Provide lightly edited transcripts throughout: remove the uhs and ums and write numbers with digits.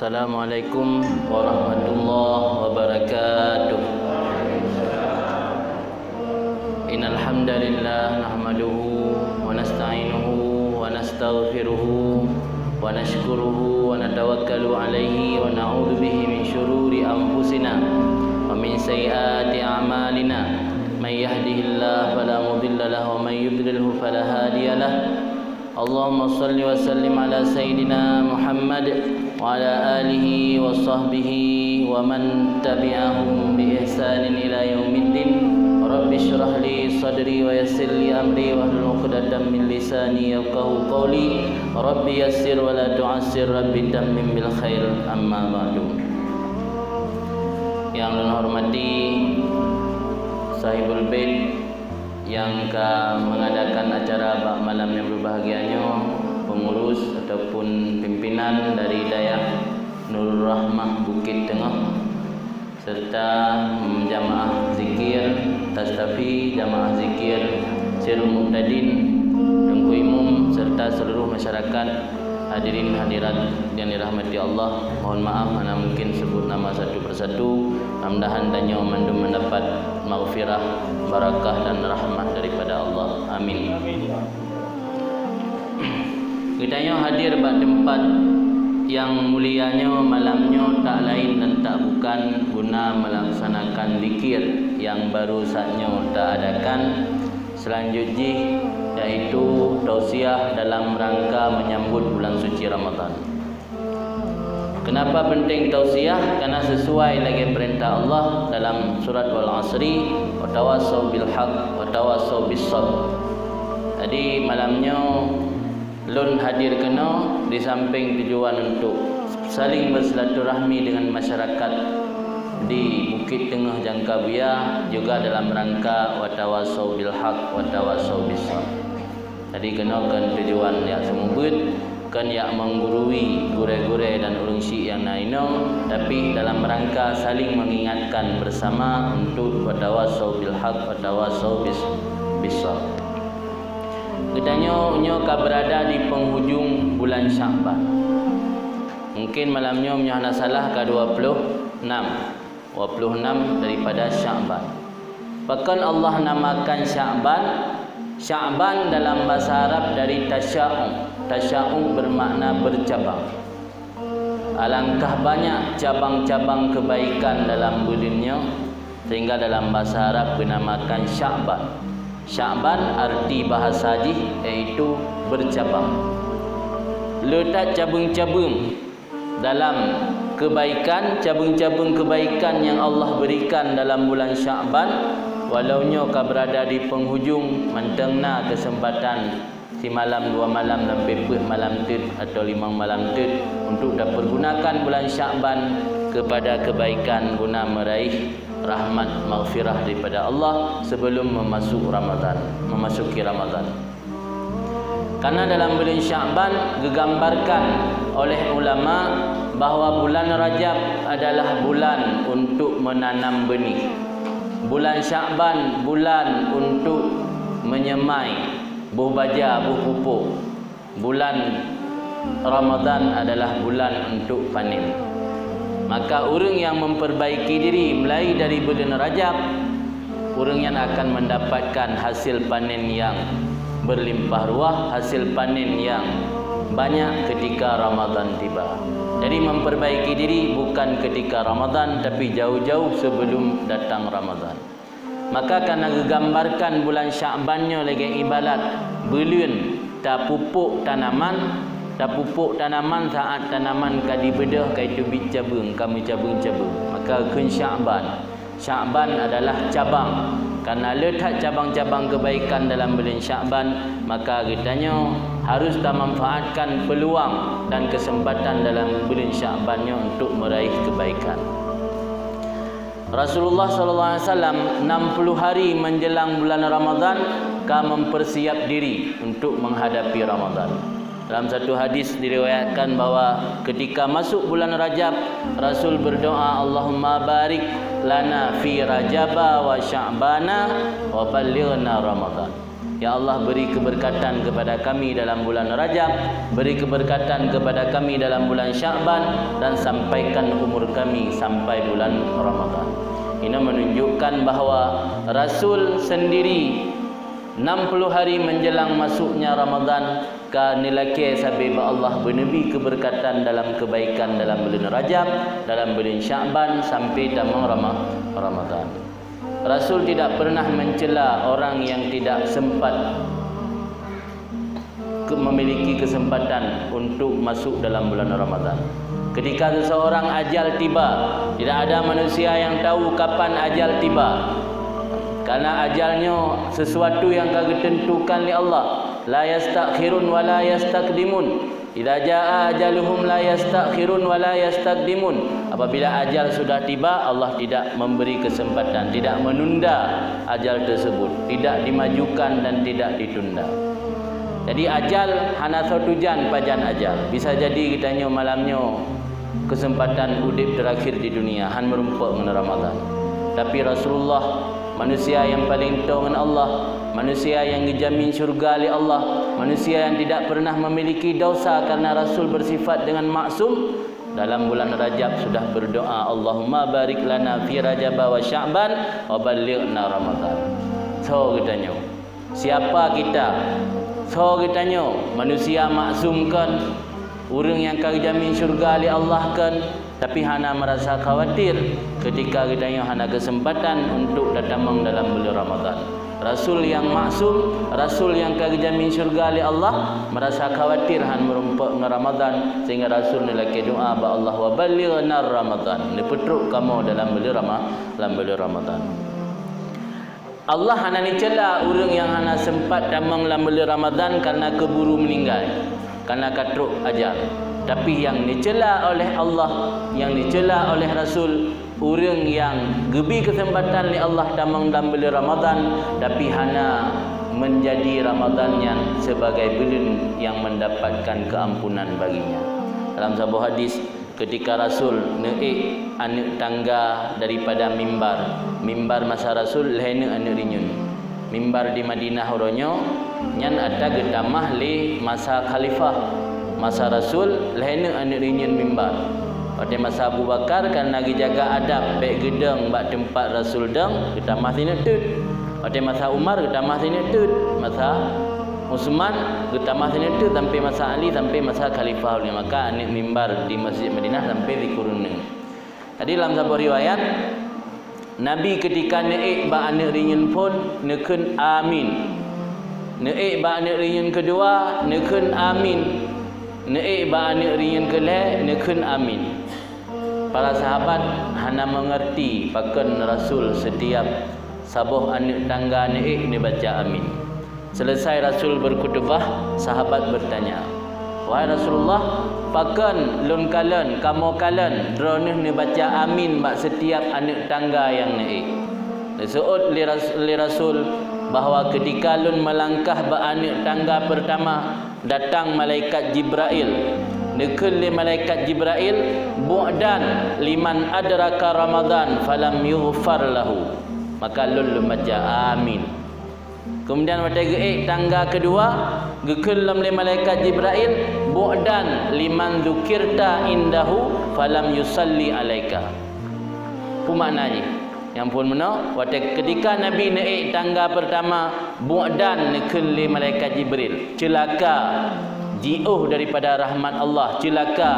Assalamualaikum warahmatullahi wabarakatuh. Innal hamdalillah nahmaduhu wa nasta'inuhu wa nastaghfiruhu wa nashkuruhu wa natawakkalu alaihi wa na'udzu bihi min syururi anfusina wa min sayyiati a'malina. May yahdihillahu fala mudilla lahu wa may yudlilhu fala hadiya lahu. Allahumma salli wa sallim ala sayyidina Muhammad wa ala alihi wa sahbihi wa man tabi'ahum bi ihsanin ila yaumiddin. Rabbi shrah li sadri wa yassir li amri wa hlul 'uqdatam min lisani yafqahu qawli. Rabbi yassir wa la tu'assir, Rabbi tammim bil khair. Amma ba'du. Yang hormati Sahibul Bait yang mengadakan acara malam yang berbahagianya, pengurus ataupun pimpinan dari Dayah Nurul Rahmah Bukit Tengah, serta jamaah zikir Tastafi, jamaah zikir Sirul Muqtadin, Tengku Imum, serta seluruh masyarakat hadirin hadirat yang dirahmati Allah. Mohon maaf mana mungkin sebut nama satu persatu. Mudah-mudahan danyo mandum mendapat maghfirah, barakah dan rahmat daripada Allah. Amin. Kitanya hadir pada tempat yang mulianya malamnya tak lain dan tak bukan guna melaksanakan zikir yang baru saatnya tak adakan. Selanjutnya yaitu tausiah dalam rangka menyambut bulan suci Ramadan. Kenapa penting tausiah? Karena sesuai lagi perintah Allah dalam surat Wal Asri, wa tawassaw bil haqq wa tawassaw bis sabr. Jadi malamnya lun hadir kena di samping tujuan untuk saling bersilaturahmi dengan masyarakat di Bukit Tengah Jangkabuya, juga dalam rangka wa tawassaw bil haqq wa tawassaw bis sabr. Jadi kenakan tujuan yang semubut kan yang menggurui gure-gure dan ulung syik yang lainnya, tapi dalam rangka saling mengingatkan bersama untuk wa tawassaw bil haqq wa tawassaw bis sabr. Katanya berada di penghujung bulan Sya'ban. Mungkin malamnya punya salah ke 26 daripada Sya'ban. Bahkan Allah namakan Sya'ban dalam bahasa Arab dari tasya'um. Tasya'um bermakna bercabang. Alangkah banyak cabang-cabang kebaikan dalam bulannya sehingga dalam bahasa Arab dinamakan Sya'ban. Sya'ban arti bahasa haji iaitu bercabang. Letak cabang-cabang dalam kebaikan, cabang-cabang kebaikan yang Allah berikan dalam bulan Sya'ban, walaunya kau berada di penghujung mentengna kesempatan si malam 2 malam dan pepeh malam tu atau 5 malam tu untuk dapat gunakan bulan Sya'ban kepada kebaikan guna meraih rahmat maghfirah daripada Allah sebelum memasuki Ramadan. Karena dalam bulan Sya'ban digambarkan oleh ulama bahawa bulan Rajab adalah bulan untuk menanam benih. Bulan Sya'ban bulan untuk menyemai buah baja, buah pupuk. Bulan Ramadan adalah bulan untuk panen. Maka orang yang memperbaiki diri mulai dari bulan Rajab, orang yang akan mendapatkan hasil panen yang berlimpah ruah, hasil panen yang banyak ketika Ramadan tiba. Jadi memperbaiki diri bukan ketika Ramadan, tapi jauh-jauh sebelum datang Ramadan. Maka karena digambarkan bulan Sya'bannya lagi ibarat bulan tak pupuk tanaman saat tanaman kadi bedah kaitu bit cabang kami cabang-cabang. Maka kun Sya'ban adalah cabang. Karena letak cabang-cabang kebaikan dalam bulan Sya'ban, maka kitanya harus kita manfaatkan peluang dan kesempatan dalam bulan Sya'bannya untuk meraih kebaikan. Rasulullah SAW 60 hari menjelang bulan Ramadan mempersiap diri untuk menghadapi Ramadan. Dalam satu hadis diriwayatkan bahawa ketika masuk bulan Rajab, Rasul berdoa, Allahumma barik lana fi Rajaba wa Sya'bana wa ballighna Ramadan. Ya Allah, beri keberkatan kepada kami dalam bulan Rajab, beri keberkatan kepada kami dalam bulan Sya'ban, dan sampaikan umur kami sampai bulan Ramadan. Ini menunjukkan bahawa Rasul sendiri 60 hari menjelang masuknya Ramadan kanilake sabib Allah bernabi keberkatan dalam kebaikan dalam bulan Rajab, dalam bulan Sya'ban sampai tamam Ramadan. Rasul tidak pernah mencela orang yang tidak sempat memiliki kesempatan untuk masuk dalam bulan Ramadan. Ketika seseorang ajal tiba, tidak ada manusia yang tahu kapan ajal tiba. Karena ajalnya sesuatu yang kagak tentukan oleh Allah. La yastakhirun wa la yastaqdimun. Idza jaa ajaluhum la yastakhirun wa la yastaqdimun. Apabila ajal sudah tiba, Allah tidak memberi kesempatan, tidak menunda ajal tersebut, tidak dimajukan dan tidak ditunda. Jadi ajal hana satu jan pajan ajal. Bisa jadi kitanya malamnya kesempatan udip terakhir di dunia han merumpuk dengan Ramadan. Tapi Rasulullah manusia yang paling tahu dengan Allah, manusia yang dijamin syurga oleh Allah, manusia yang tidak pernah memiliki dosa karena Rasul bersifat dengan maksum. Dalam bulan Rajab sudah berdoa, Allahumma barik lana fi Rajab wa Sya'ban wa ballighna Ramadan. So katanya, siapa kita? So katanya, manusia maksum kan, orang yang kajamin syurga oleh Allah kan, tapi hana merasa khawatir ketika kita hana kesempatan untuk datang dalam bulan Ramadan. Rasul yang maksum, Rasul yang kajamin syurga oleh Allah, merasa khawatir han merumpuk dengan Ramadan, sehingga Rasul lelaki doa ba Allah wa ballighna Ramadan. Ni petruk kamu dalam bulan Ramadan. Allah hana ni cela orang yang hana sempat damang dalam bulan Ramadan karena keburu meninggal, karena katruk ajal. Tapi yang dicela oleh Allah, yang dicela oleh Rasul, orang yang gebi kesempatan oleh Allah damang dalam bulan Ramadan tapi hana menjadi Ramadan yang sebagai bulan yang mendapatkan keampunan baginya. Dalam sebuah hadis, ketika Rasul naik anak tangga daripada mimbar masa Rasul lehena anak rinyun. Mimbar di Madinah horonyo nyan ada gedamah le masa khalifah. Masa Rasul lehena anak rinyun mimbar. Pada masa Abu Bakar kan lagi jaga adab baik gedang bak tempat Rasul dang gedamah sini tut. Pada masa Umar gedamah sini tut. Masa Utsman gedamah sini tut sampai masa Ali sampai masa khalifah ni, maka anak mimbar di Masjid Madinah sampai dikuruneng. Tadi dalam sebuah riwayat Nabi ketika naik ba anak rinyun pun nekun amin. Naik ba anak rinyun kedua nekun amin. Naik ba anak rinyun kelih nekun amin. Para sahabat hana mengerti pakan Rasul setiap sabuh anak tangga naik ni baca amin. Selesai Rasul berkhutbah, sahabat bertanya, wahai Rasulullah, pakan lun kalen kamu kalen dronih ni baca amin bak setiap anak tangga yang naik. Disebut oleh Rasul bahawa ketika lun melangkah ba anak tangga pertama, datang malaikat Jibril. Nekun li malaikat Jibril, bu'dan liman adraka Ramadan falam yughfar lahu. Maka lun baca amin. Kemudian pada tangga kedua, gekelam li malaikat Jibril, bu'dan liman dzukirta indahu falam yusalli alaika. Apa maknanya? Yang pun mana? Ketika Nabi naik tangga pertama, bu'dan nekun li malaikat Jibril, celaka, jauh daripada rahmat Allah, celaka,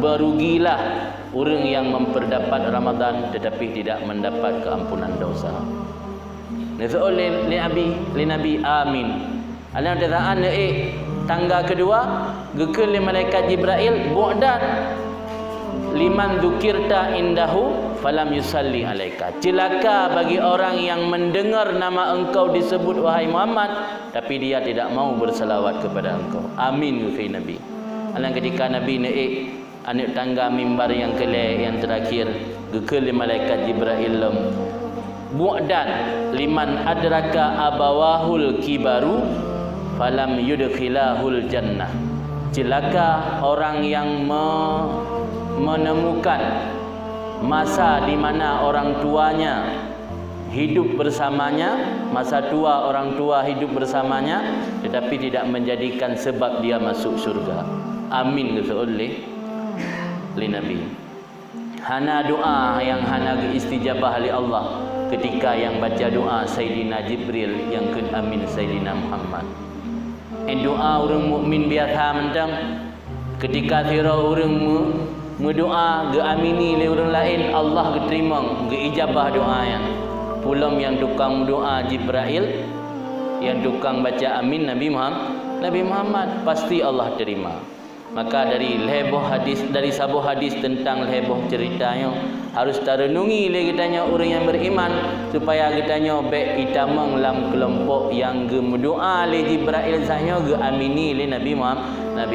berugilah orang yang memperdapat Ramadan tetapi tidak mendapat keampunan dosa. Nasul li Nabi amin. Ana dataan tangga kedua, gekul li malaikat Jibril, bu'dan liman dzukirta indahu falam yusalli alaika. Celaka bagi orang yang mendengar nama engkau disebut wahai Muhammad tapi dia tidak mau bersalawat kepada engkau. Amin fi Nabi. Alang ketika Nabi naik anak tangga mimbar yang kelih yang terakhir, gekul li malaikat Jibril, bu'dan liman adraka abawahul kibaru falam yudkhilahul jannah. Celaka orang yang menemukan masa di mana orang tuanya hidup bersamanya, masa tua orang tua hidup bersamanya, tetapi tidak menjadikan sebab dia masuk syurga. Amin kata oleh Nabi. Hana doa yang hana istijabah oleh Allah ketika yang baca doa Sayyidina Jibril yang ke amin Sayyidina Muhammad. Doa orang mukmin biasa mentang ketika tira orang berdoa ge amini le orang lain, Allah ge terima ge ijabah doa yang pulang yang tukang doa Jibril, yang tukang baca amin Nabi Muhammad, pasti Allah terima. Maka dari leboh hadis, dari sabuh hadis tentang leboh ceritanya harus tarenungi le kitanya orang yang beriman supaya kitanya baik itamang dalam kelompok yang ge berdoa le Jibril sanya ge amini le Nabi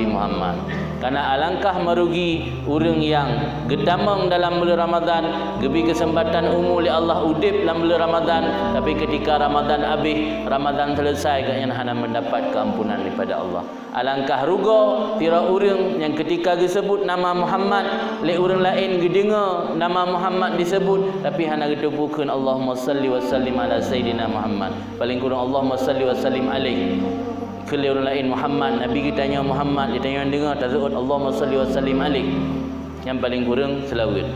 Muhammad. Karena alangkah merugi orang yang gedamang dalam bulan Ramadan, gebi kesempatan umur oleh Allah udip dalam bulan Ramadan, tapi ketika Ramadan habis, Ramadan selesai, katanya hana mendapat keampunan daripada Allah. Alangkah ruga tira orang yang ketika disebut nama Muhammad, le orang lain gedengar nama Muhammad disebut, tapi hana getupukeun Allahumma salli wa sallim ala Sayyidina Muhammad. Paling kurang Allahumma salli wa sallim alaihi. Kalau orang lain Muhammad, Nabi kita tanya Muhammad, dia tanya dengar tazawud Allahumma salli wa sallim alaih. Yang paling kurang selawat.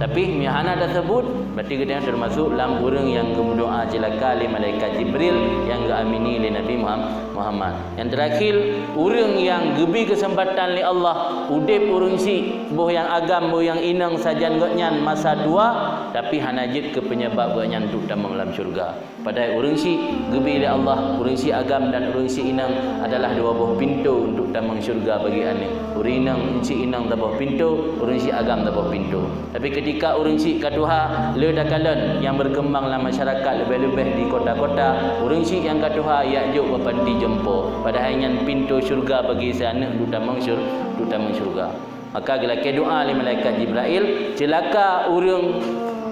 Tapi mihana dah sebut, berarti kita termasuk dalam orang yang berdoa jelaka li malaikat Jibril yang amini li Nabi Muhammad. Yang terakhir, orang yang gebi kesempatan li Allah, udip orang si boh yang agam, boh yang inang sajan gotnyan masa tua, tapi hanajit ke penyebab gotnyan untuk tamang dalam syurga. Padahal orang si gebi li Allah, orang si agam dan orang si inang adalah dua buah pintu untuk tamang syurga bagi ane. Orang inang si inang tabah pintu, orang si agam tabah pintu. Tapi ketika orang si katuha ledakalan yang berkembang dalam masyarakat lebih-lebih di kota-kota, orang si yang katuha yakjuk berpanti jempo, padahal yang pintu syurga bagi sana dutamang syurga. Maka bila ke doa oleh malaikat Jibril, celaka orang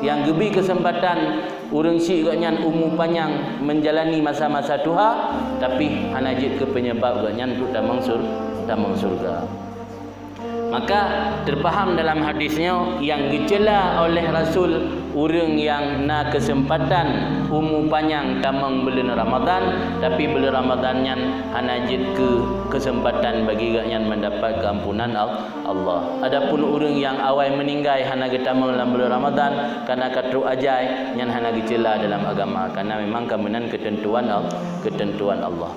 yang gebi kesempatan orang si gaknya umur panjang menjalani masa-masa tuha, tapi hanajit ke penyebab gaknya dutamang syurga. Maka terfaham dalam hadisnya yang dicela oleh Rasul orang yang nak kesempatan umur panjang tamang bulan Ramadan, tapi bulan Ramadannya hanajit ke kesempatan bagi yang mendapat keampunan Allah. Adapun orang yang awal meninggal hana getamang dalam bulan Ramadan karena katru ajai yang hana dicela dalam agama, karena memang kemenan ketentuan Allah.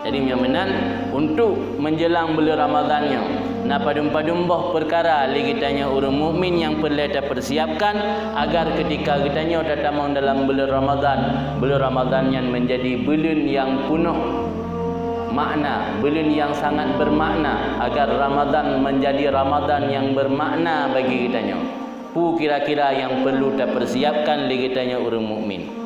Jadi menan untuk menjelang bulan Ramadannya, na padum-padum boh perkara li kitanya orang mukmin yang perlu kita persiapkan agar ketika kitanya datang dalam bulan Ramadan yang menjadi bulan yang penuh makna, bulan yang sangat bermakna, agar Ramadan menjadi Ramadan yang bermakna bagi kitanya. Pu kira-kira yang perlu kita persiapkan li kitanya orang mukmin.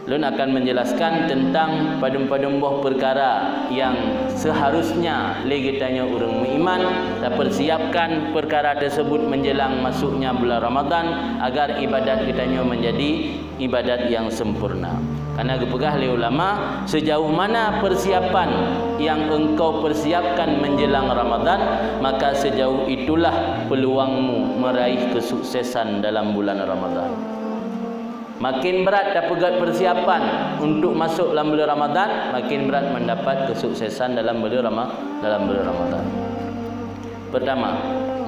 Lun akan menjelaskan tentang padum-padum boh perkara yang seharusnya legitanya orang beriman dan persiapkan perkara tersebut menjelang masuknya bulan Ramadan agar ibadat kitanya menjadi ibadat yang sempurna. Karena dipegah oleh ulama, sejauh mana persiapan yang engkau persiapkan menjelang Ramadan, maka sejauh itulah peluangmu meraih kesuksesan dalam bulan Ramadan. Makin berat dah pegat persiapan untuk masuk dalam bulan Ramadan, makin berat mendapat kesuksesan dalam bulan Ramadan. Pertama,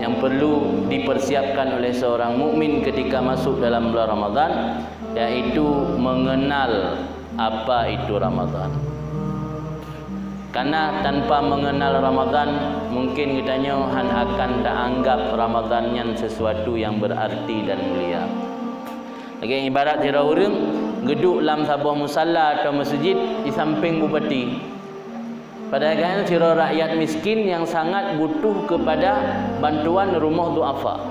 yang perlu dipersiapkan oleh seorang mukmin ketika masuk dalam bulan Ramadan, yaitu mengenal apa itu Ramadan. Karena tanpa mengenal Ramadan, mungkin kitanya akan tak anggap Ramadan yang sesuatu yang berarti dan mulia. Lagi ibarat tira orang geduk dalam sebuah musalla atau masjid di samping bupati. Padahal kan tira rakyat miskin yang sangat butuh kepada bantuan rumah duafa.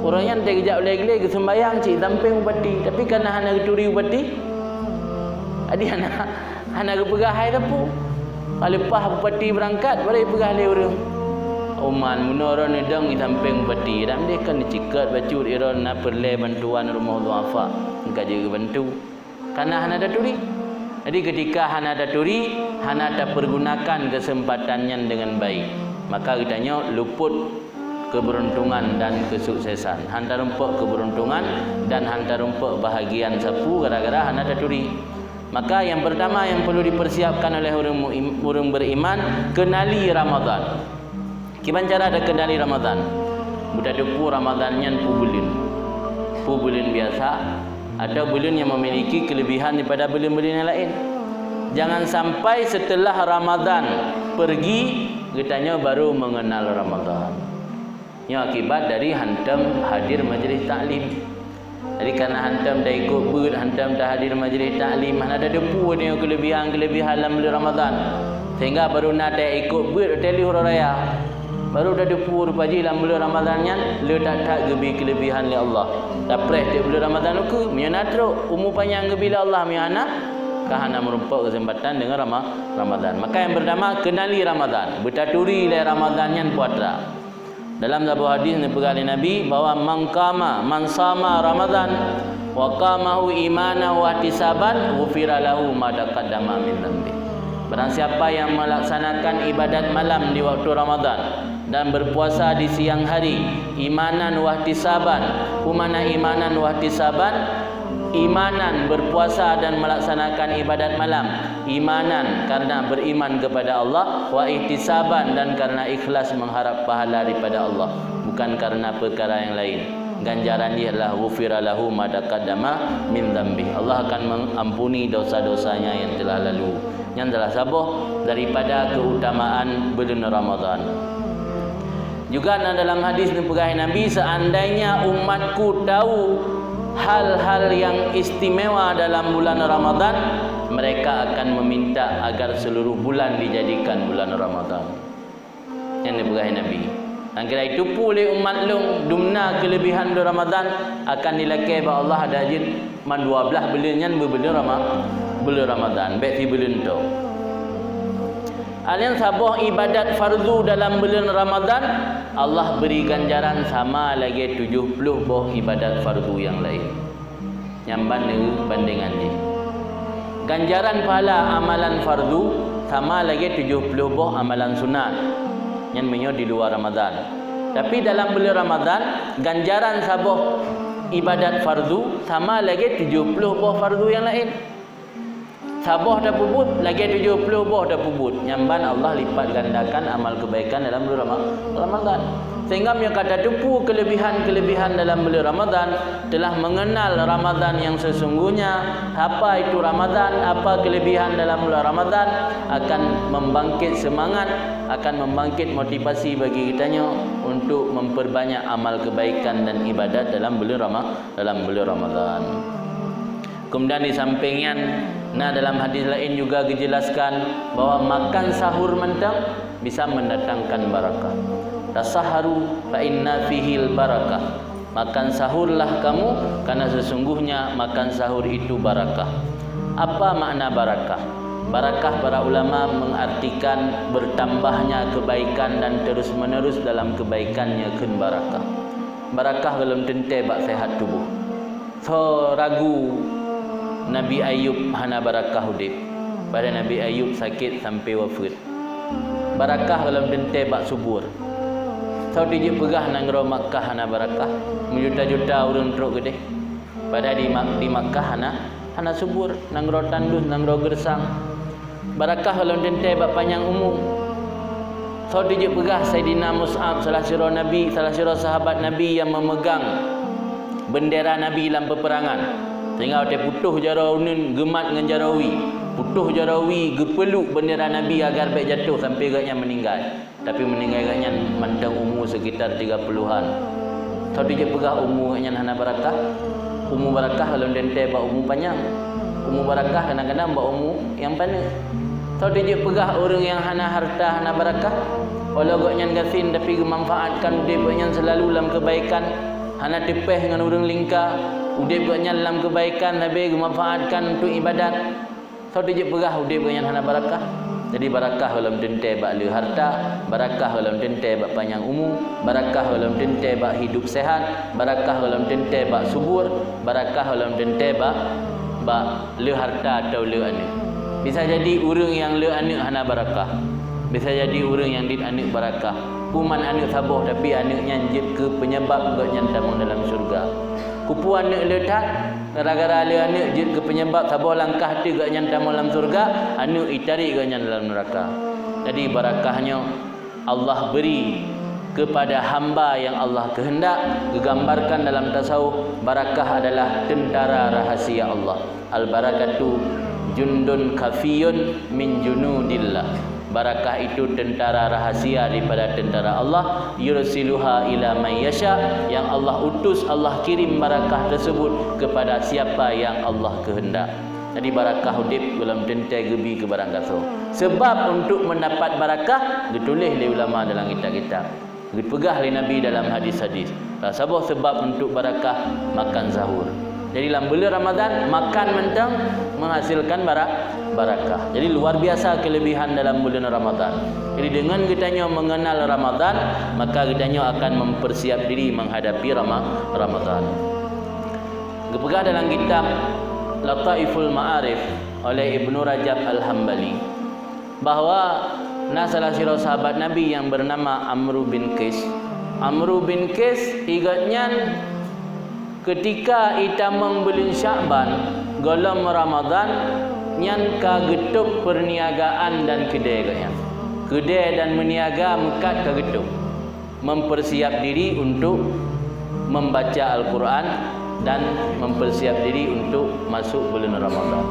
Orang yang tak kejap lagi ke sembahyang cik samping bupati, tapi kerana hana keturi bupati, adik hana kepegah hai tapu. Lepas bupati berangkat, balik pegah le orang. Oman menurun nedang di samping bupati, dan dia kan dicikat bacut iron nak perle bantuan rumah duafa, engkau juga bantu. Karena hana daturi. Jadi ketika hana daturi, hana tak pergunakan kesempatannya dengan baik, maka kitanya luput keberuntungan dan kesuksesan. Hanta rumpuk keberuntungan dan hanta rumpuk bahagian sapu gara-gara hana daturi. Maka yang pertama yang perlu dipersiapkan oleh orang beriman, kenali Ramadan. Gimana cara ada kenali Ramadan? Budak depu Ramadan nyan pu bulan biasa atau bulan yang memiliki kelebihan daripada bulan-bulan yang lain. Jangan sampai setelah Ramadan pergi katanya baru mengenal Ramadan. Yang akibat dari hantam hadir majlis taklim. Jadi kerana hantam dah ikut ber, hantam dah hadir majlis taklim, mana ada depu dengan kelebihan-kelebihan dalam bulan Ramadan. Sehingga baru nak dah ikut ber teli huru raya. Baru dah depu rupaji dalam bulan Ramadan nya, le tak gebi kelebihan li Allah. Dapat di bulan Ramadan ku, miana teruk umur panjang gebi li Allah miana kahana merumpuk kesempatan dengan Ramadan. Maka yang pertama kenali Ramadan, bertaturi le Ramadan nya puasa. Dalam sebuah hadis diberikan Nabi bahawa man sama Ramadan wa qamahu imanan wa ihtisaban ghufira lahu ma taqaddama min dhanbi. Barang siapa yang melaksanakan ibadat malam di waktu Ramadan dan berpuasa di siang hari imanan wa ihtisaban, umana imanan wa ihtisaban, imanan berpuasa dan melaksanakan ibadat malam, imanan karena beriman kepada Allah, wa ihtisaban dan karena ikhlas mengharap pahala daripada Allah, bukan karena perkara yang lain. Ganjaran dia adalah ghufira lahu ma taqaddama min dhanbi. Allah akan mengampuni dosa-dosanya yang telah lalu, yang telah sabuh daripada keutamaan bulan Ramadan. Juga dalam hadis diberikan Nabi, seandainya umatku tahu hal-hal yang istimewa dalam bulan Ramadan, mereka akan meminta agar seluruh bulan dijadikan bulan Ramadan. Yang diberikan Nabi. Dan kira itu pulih umat long dumna kelebihan bulan Ramadan akan dilakai bahawa Allah ada ajin man 12 bulan yang bulan Ramadan. Baik di bulan tu. Alian sabuh ibadat fardu dalam bulan Ramadan, Allah beri ganjaran sama lagi 70 buah ibadat fardu yang lain. Yang bandingan ni. Ganjaran pahala amalan fardu sama lagi 70 buah amalan sunat yang menyo di luar Ramadan. Tapi dalam bulan Ramadan, ganjaran sabuh ibadat fardu sama lagi 70 buah fardu yang lain. Sabuh dah puput, lagi 70 buah dah puput. Nyamban Allah lipat gandakan amal kebaikan dalam bulan Ramadan. Sehingga mereka kata tupu kelebihan-kelebihan dalam bulan Ramadan, telah mengenal Ramadan yang sesungguhnya, apa itu Ramadan, apa kelebihan dalam bulan Ramadan, akan membangkit semangat, akan membangkit motivasi bagi kitanya untuk memperbanyak amal kebaikan dan ibadat dalam bulan Ramadan. Kemudian di sampingnya, dalam hadis lain juga dijelaskan bahawa makan sahur mentang bisa mendatangkan barakah. Tasaharu fa inna fihil barakah. Makan sahurlah kamu karena sesungguhnya makan sahur itu barakah. Apa makna barakah? Barakah para ulama mengartikan bertambahnya kebaikan dan terus menerus dalam kebaikannya kun barakah. Barakah dalam tentai bak sehat tubuh. So ragu Nabi Ayub hana barakah hudib. Pada Nabi Ayub sakit sampai wafat. Barakah dalam dentai bak subur. Tahu dia pegah nang ro Makkah hana barakah. Menjuta-juta orang teruk gede. Pada di Makkah hana subur, nang ro tandus, nang ro gersang. Barakah dalam dentai bak panjang umur. Tahu dia pegah Sayyidina Mus'ab salah sira Nabi, salah sira sahabat Nabi yang memegang bendera Nabi dalam peperangan. Sehingga dia putuh jarawin gemat dengan jarawi, putuh jarawi gepeluk bendera Nabi agar baik jatuh sampai agaknya meninggal. Tapi meninggal agaknya mandang umur sekitar 30-an. Tahu dia pegah umur agaknya hana barakah. Umur barakah kalau dentai bak umur panjang. Umur barakah kadang-kadang bak umur yang panjang. Tahu dia pegah orang yang hana harta hana barakah. Walau agaknya gasin tapi memanfaatkan dia agaknya selalu dalam kebaikan. Hana tepeh dengan orang lingkar. Udip buatnya dalam kebaikan, habis memanfaatkan untuk ibadat. So dia pegah udip buatnya hana barakah. Jadi barakah dalam dentai bak le harta, barakah dalam dentai bak panjang umur, barakah dalam dentai bak hidup sehat, barakah dalam dentai bak subur, barakah dalam dentai bak le harta atau le anak. Bisa jadi orang yang le anak hana barakah. Bisa jadi orang yang dit anak barakah. kuman anak sabuh tapi anaknya jid ke penyebab gaknya tamang dalam syurga. Kupu anak letak gara-gara ada anak jid ke penyebab sabuh langkah hati gaknya tamang dalam syurga, anak itarik gaknya dalam neraka. Jadi barakahnya Allah beri kepada hamba yang Allah kehendak. Digambarkan dalam tasawuf, barakah adalah tentara rahasia Allah. Al-barakatu jundun khafiyun min junudillah. Barakah itu tentara rahasia daripada tentara Allah. Yursiluha ila man yasha, yang Allah utus, Allah kirim barakah tersebut kepada siapa yang Allah kehendak. Jadi barakah udip dalam tentai gebi ke barang kasut. Sebab untuk mendapat barakah ditulis oleh ulama dalam kitab-kitab, dipegah oleh Nabi dalam hadis-hadis. Sabah sebab untuk barakah makan sahur. Jadi dalam bulan Ramadan makan mentang menghasilkan barakah. Jadi luar biasa kelebihan dalam bulan Ramadan. Jadi dengan kitanya mengenal Ramadan, maka kitanya akan mempersiap diri menghadapi Ramadan. Dipegah dalam kitab Lataiful Ma'arif oleh Ibnu Rajab Al-Hambali bahawa salah satu sahabat Nabi yang bernama Amru bin Qais. Amru bin Qais igatnya ketika itamang bulan Sya'ban golong Ramadan nyan ka getuk perniagaan dan kedai katnya. Kedai dan meniaga mekat ka getuk. Mempersiap diri untuk membaca Al-Quran dan mempersiap diri untuk masuk bulan Ramadan.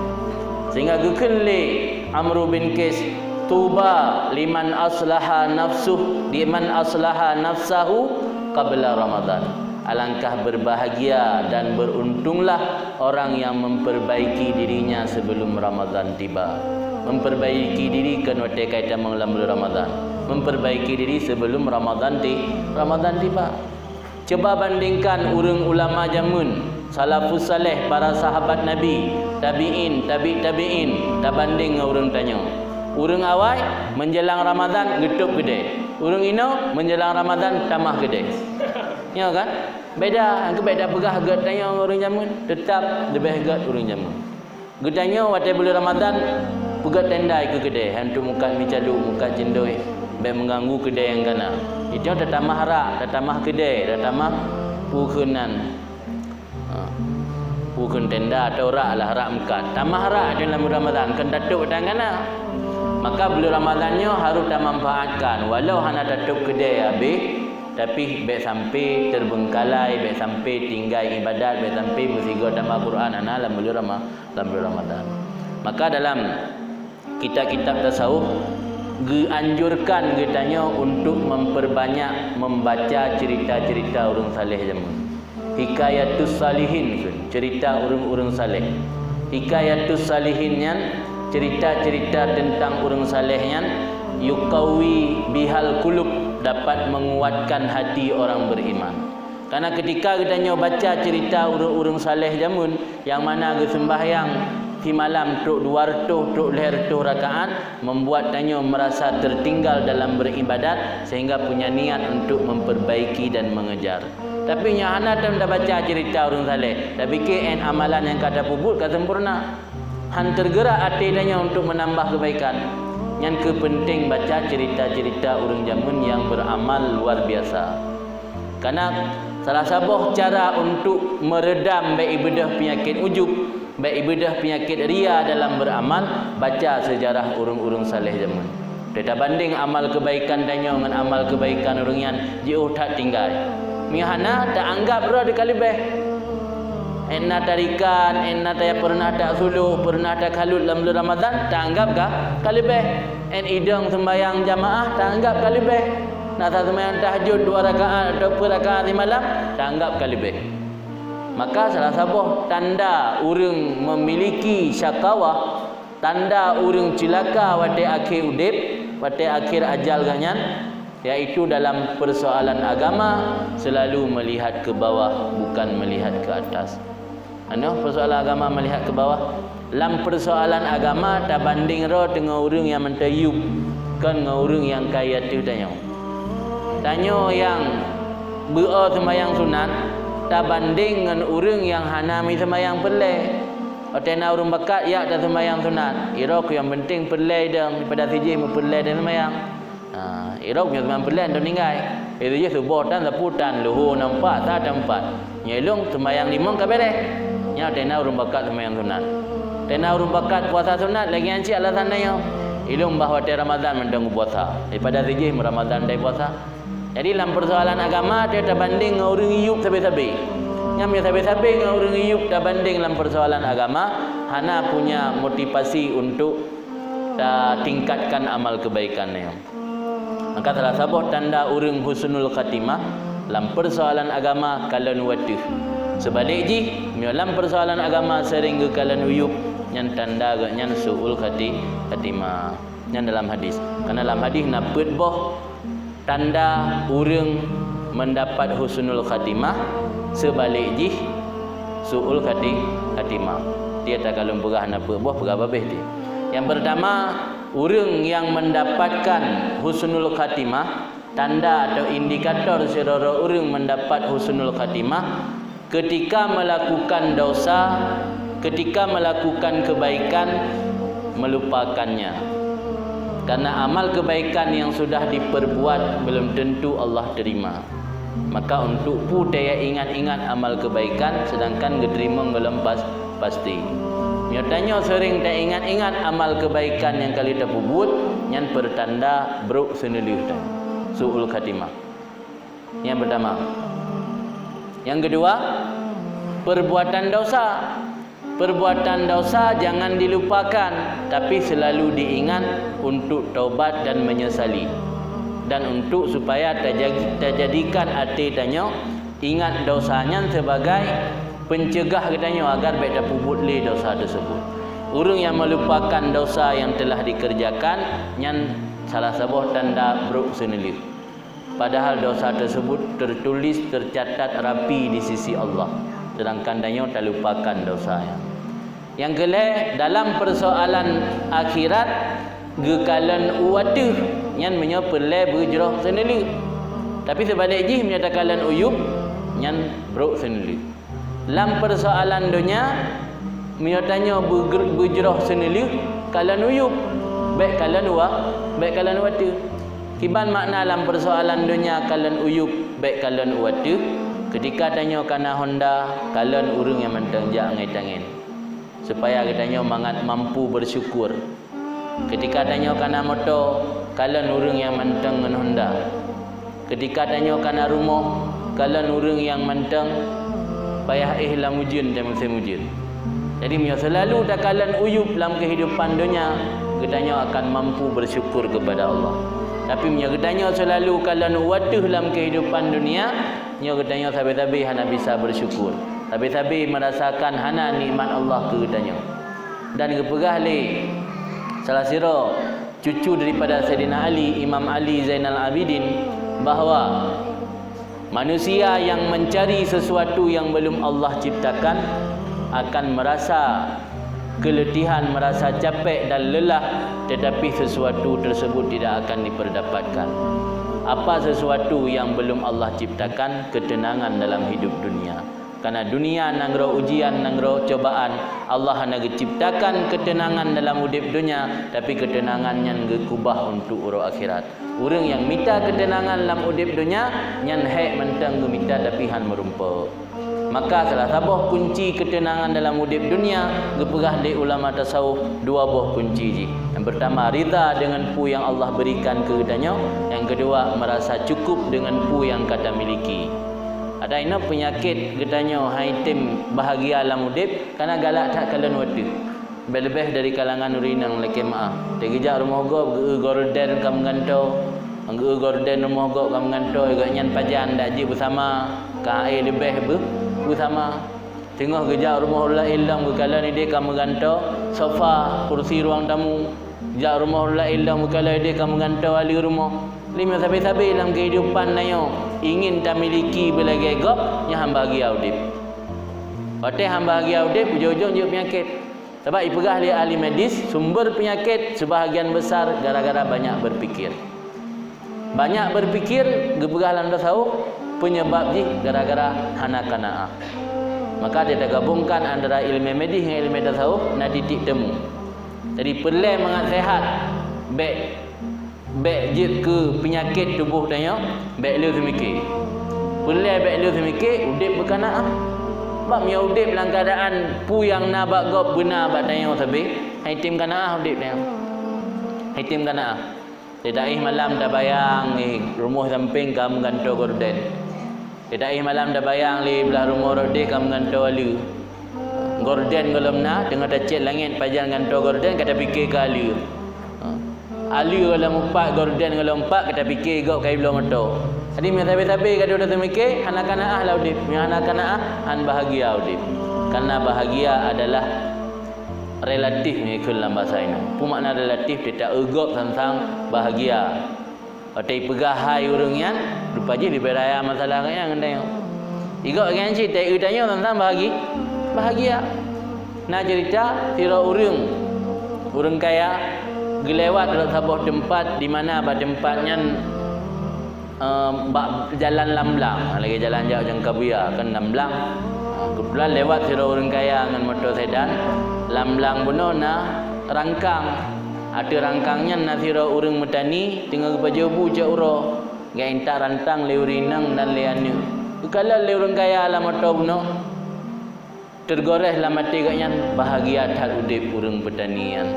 Sehingga gekenle Amru bin Qais, tuba liman aslaha nafsahu qabla Ramadan. Alangkah berbahagia dan beruntunglah orang yang memperbaiki dirinya sebelum Ramadan tiba. Memperbaiki diri kan wate kaitan dalam bulan Ramadan. Memperbaiki diri sebelum Ramadan tiba. Coba bandingkan urang ulama jamun, salafus saleh, para sahabat Nabi, tabi'in, tabi'in, tak banding dengan urang tanya. Urang awal menjelang Ramadan getuk gede. Urang ino menjelang Ramadan tamah gede. Ya kan? Beda, angke beda pegah gat tanya urang jamun, tetap lebih gat urang jamun. Gedanya waktu bulan Ramadan pegat tendai ke kedai, hantu muka mi calu, muka cendoi, baik mengganggu kedai yang kana. Itu dah tamah rak, dah tamah kedai, dah tamah pukenan. Pukun tenda atau rak lah, rak mekat. Tamah rak dalam Ramadan kan datuk petang kana. Maka bulan Ramadannya harus dah manfaatkan. Walau hana datuk kedai habis, tapi baik sampai terbengkalai, baik sampai tinggal ibadat, baik sampai musigo tambah Quran ana dalam bulan Ramadan. Maka dalam kitab-kitab tasawuf dianjurkan kitanya untuk memperbanyak membaca cerita-cerita orang saleh zaman. Hikayatus salihin, cerita orang-orang saleh. Hikayatus salihin yan, cerita-cerita tentang orang saleh yan, yuqawi bihal qulub, dapat menguatkan hati orang beriman. Karena ketika kitanya baca cerita orang-orang saleh jamun yang mana ke sembahyang di malam tuk 200 tuk 200 rakaat, membuat tanya merasa tertinggal dalam beribadat sehingga punya niat untuk memperbaiki dan mengejar. Tapi nya ana dah baca cerita orang saleh, dah fikir amalan yang kada puput ka sempurna. Han tergerak hati danya untuk menambah kebaikan. Yang kepenting baca cerita-cerita orang jamun yang beramal luar biasa. Karena salah satu cara untuk meredam baik ibadah penyakit ujub, baik ibadah penyakit ria dalam beramal, baca sejarah orang-orang saleh zaman. Kita banding amal kebaikan danya dengan amal kebaikan orang yang jauh tak tinggal. Mihana tak anggap roh dekat lebih. Enna tarikan, enna tak pernah tak suluh, pernah tak kalut dalam bulan Ramadan, tak anggap kah kalibeh. En idang sembahyang jamaah, tak anggap kalibeh. Nak sembahyang tahajud 2 rakaat atau 2 rakaat di malam, tak anggap kalibeh. Maka salah satu tanda orang memiliki syakawah, tanda orang cilaka wate akhir udip, wate akhir ajal ganyan, iaitu dalam persoalan agama selalu melihat ke bawah bukan melihat ke atas. Persoalan agama melihat ke bawah. Dalam persoalan agama tak banding roh dengan orang yang mentayub, kan dengan orang yang kaya tu tanya. Tanya yang berdoa sembahyang sunat tak banding dengan orang yang hanami sembahyang pelai. Otena orang bakat ya tak sembahyang sunat. Ira ku yang penting pelai dah daripada siji mu pelai dan sembahyang. Irok punya teman pelan tu ninggai. Itu je subuh dan seputan luhur nampak tak tempat. Nyelung sembahyang limang ke beres. Nya tena urung bakat sembahyang sunat. Tena urung bakat puasa sunat lagi anci alasan dia. Ilung bahawa di Ramadan mendang puasa. Daripada sejih Ramadan dari puasa. Jadi dalam persoalan agama dia terbanding dengan orang hidup sabi-sabi. Yang sabi-sabi dengan orang hidup terbanding dalam persoalan agama, hana punya motivasi untuk tingkatkan amal kebaikannya. Maka salah satu tanda orang husnul khatimah dalam persoalan agama kalan watuh. Sebalik ji, dalam persoalan agama sering ke kalan uyup yang tanda yang suul khatimah. Yang dalam hadis. Karena dalam hadis nak boh tanda orang mendapat husnul khatimah sebalik ji suul khatimah. Dia tak kalau berah nak boh berah babeh dia. Yang pertama, orang yang mendapatkan husnul khatimah, tanda atau indikator seorang orang mendapat husnul khatimah ketika melakukan dosa, ketika melakukan kebaikan melupakannya. Karena amal kebaikan yang sudah diperbuat belum tentu Allah terima. Maka untuk pu daya ingat-ingat amal kebaikan sedangkan diterima belum pasti. Nyatanya sering tak ingat-ingat amal kebaikan yang kali dah buat yang pertanda buruk senelih dan suul khatimah. Yang pertama. Yang kedua, perbuatan dosa. Perbuatan dosa jangan dilupakan, tapi selalu diingat untuk taubat dan menyesali. Dan untuk supaya terjadikan hati tanya ingat dosanya sebagai pencegah katanya agar baik dapat putli dosa tersebut. Orang yang melupakan dosa yang telah dikerjakan yang salah sebuah tanda buruk senelih. Padahal dosa tersebut tertulis tercatat rapi di sisi Allah. Sedangkan dia tak lupakan dosanya. Yang kelih dalam persoalan akhirat gekalan uatuh yang menyapelai berjerah senelih. Tapi sebalik ji menyatakan uyub yang buruk senelih. Dalam persoalan dunia menyatanya berjerah senelih kalan uyub baik kalan uatuh. Kiban makna dalam persoalan dunia kalan uyub baik kalan uatuh. Ketika tanya kana Honda kalan urang yang mentanjak ngai tangan supaya katanya mangat mampu bersyukur. Ketika tanya kana motor kalan urang yang mentang ngan Honda. Ketika tanya kana rumah kalan urang yang mentang payah ihlam ujian dan musim ujian. Jadi dia selalu tak kalan uyub dalam kehidupan dunia katanya akan mampu bersyukur kepada Allah. Tapi dia katanya selalu kalan watuh dalam kehidupan dunia nya katanya sabi-sabi hana bisa bersyukur. Sabi-sabi merasakan hana nikmat Allah ke katanya. Dan kepegah le salah sira cucu daripada Sayyidina Ali, Imam Ali Zainal Abidin, bahawa manusia yang mencari sesuatu yang belum Allah ciptakan akan merasa keletihan, merasa capek dan lelah, tetapi sesuatu tersebut tidak akan diperdapatkan. Apa sesuatu yang belum Allah ciptakan? Ketenangan dalam hidup dunia. Karena dunia nanggro ujian, nanggro cobaan. Allah hanya ciptakan ketenangan dalam hidup dunia, tapi ketenangan yang gekubah untuk urut akhirat. Orang yang minta ketenangan dalam hidup dunia, yang hek mentang gemita tapi han merumpa. Maka salah satu kunci ketenangan dalam hidup dunia gepegah di ulama tasawuf dua buah kunci ji. Yang pertama rida dengan pu yang Allah berikan kepadanya, yang kedua merasa cukup dengan pu yang kata miliki. Ada ina penyakit katanya hai tim bahagia dalam hidup karena galak tak kalan wadu. Lebih dari kalangan urinang laki maaf. Tegejak rumah go gorden kam ngantau. Angge gorden rumah go kam ngantau agaknya pajan dak ji bersama ka air lebih bersama. Tengah kejak rumah Allah ilang berkala ni dia kamu gantau sofa kursi ruang tamu. Jak rumah Allah ilang berkala dia kamu gantau ahli rumah. Lima sabi-sabi dalam kehidupan nayo ingin tak miliki belagi gop yang hamba bahagia udip. Hotel hamba bahagia udip ujung-ujung je penyakit. Sebab ipegah li ahli medis sumber penyakit sebahagian besar gara-gara banyak berfikir. Banyak berfikir gepegah dalam tasawuf penyebab ni gara-gara hana qanaah. Maka dia gabungkan antara ilmu medis dengan ilmu tasawuf nak titik temu. Jadi perlu mengat sehat baik baik je ke penyakit tubuh tanya, baik lu semikir. Pulai baik lu semikir, udip berkanaah. Sebab dia udip dalam keadaan pu yang nak bagop benar bak tanya sabi, haitim kanaah udip dia. Haitim kanaah. Tidak malam dah bayang rumah samping kamu ganto gorden. Tidak malam dah bayang li belah rumah rode kamu ganto alu. Gorden golom na tengah dacet langit pajan ganto gorden kata fikir ke alu. Alu golom 4 gorden golom 4 kata fikir gok kai belum motor. Jadi mi tabe-tabe kada udah temikir anak-anak lah udip. Mi anak-anak an bahagia udip. Karena bahagia adalah relatif ni dalam bahasa ini. Pu makna relatif dia tak egop tentang bahagia. Otai pegahai urangnya lupa je diberaya masalah yang ngendai. Igok kan cerita tanya tentang bahagia. Nak cerita tira urang kaya gelewat dalam sebuah tempat di mana tempatnya jalan lamblang, lagi jalan jauh jangka buya kan lamblang. Kebetulan lewat tira urang kaya dengan motor sedan. Lamblang buno na rangkang. Ada rangkangnya na tira urang metani tengah kepajobu je uro. Gai entak rantang le urinang dan le anu. Kalau le urang kaya la motor buno tergores la mati gaknya bahagia tak udip urang petanian.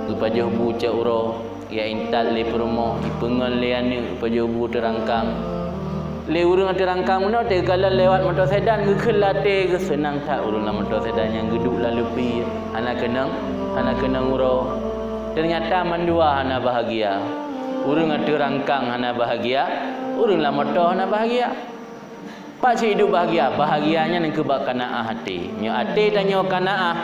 Kepajobu je uro ya entak le promo ipengon le anu kepajobu terangkang. Le urang ada rangkang mana te kalau lewat motor sedan ke kelate ke senang tak urang lah motor sedan yang geduk lalu pi anak kenang uro. Ternyata mandua anak bahagia. Urang ada rangkang anak bahagia, urang lah motor anak bahagia. Pak cik hidup bahagia, bahagianya nan kebak kanaah hati. Nyo hati tanya kanaah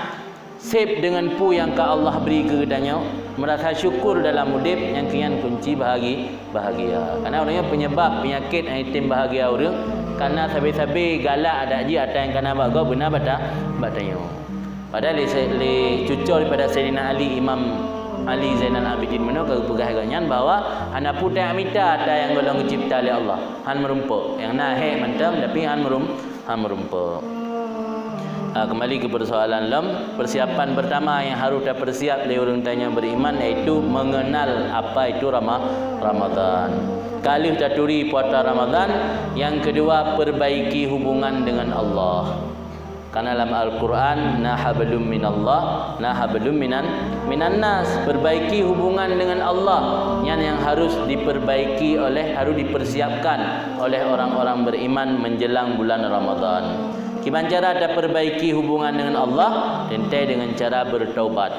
sip dengan pu yang ka Allah beri ke danyo, merasa syukur dalam udip yang kian kunci bahagia. Karena orangnya penyebab penyakit item bahagia orang karena sabi-sabi galak ada ji ada yang kena bago benar batanya. Padahal le cucur daripada Sayyidina Ali Imam Ali Zainal Abidin mano ke pegahangan bahawa anak putai amita ada yang golong dicipta oleh Allah. Han merumpuk. Yang naik mantap tapi han merumpuk. Kembali ke persoalan persiapan pertama yang harus dipersiap oleh orang tanya beriman iaitu mengenal apa itu Ramadan. Kali taturi puasa Ramadan, yang kedua perbaiki hubungan dengan Allah. Karena dalam Al-Quran nahablum minallah nahablum minan nas, perbaiki hubungan dengan Allah yang harus diperbaiki harus dipersiapkan oleh orang-orang beriman menjelang bulan Ramadan. Gimana cara ada perbaiki hubungan dengan Allah? Tentu dengan cara bertaubat.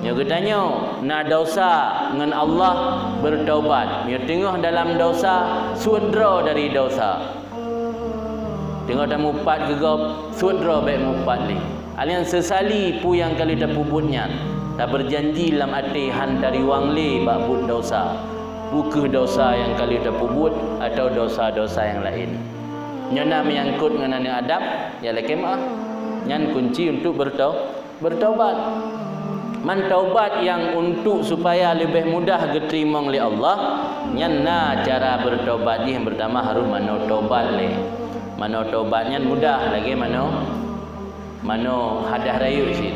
Dia katanya nak dosa dengan Allah bertaubat. Dia tengok dalam dosa sudra dari dosa. Tengok dah mupat gegap sudra baik mupat ni. Alian sesali pu yang kali dah pubutnya. Tak berjanji dalam hati han dari wang le bak but dosa. Bukan dosa yang kali dah pubut atau dosa-dosa yang lain. Nyana menyangkut dengan anak adab ialah kemah. Nyan kunci untuk bertaubat. Man taubat yang untuk supaya lebih mudah diterima oleh Allah. Nyana cara bertaubat yang pertama harus mano taubat le. Mano taubatnya mudah lagi mano hadah rayu sih.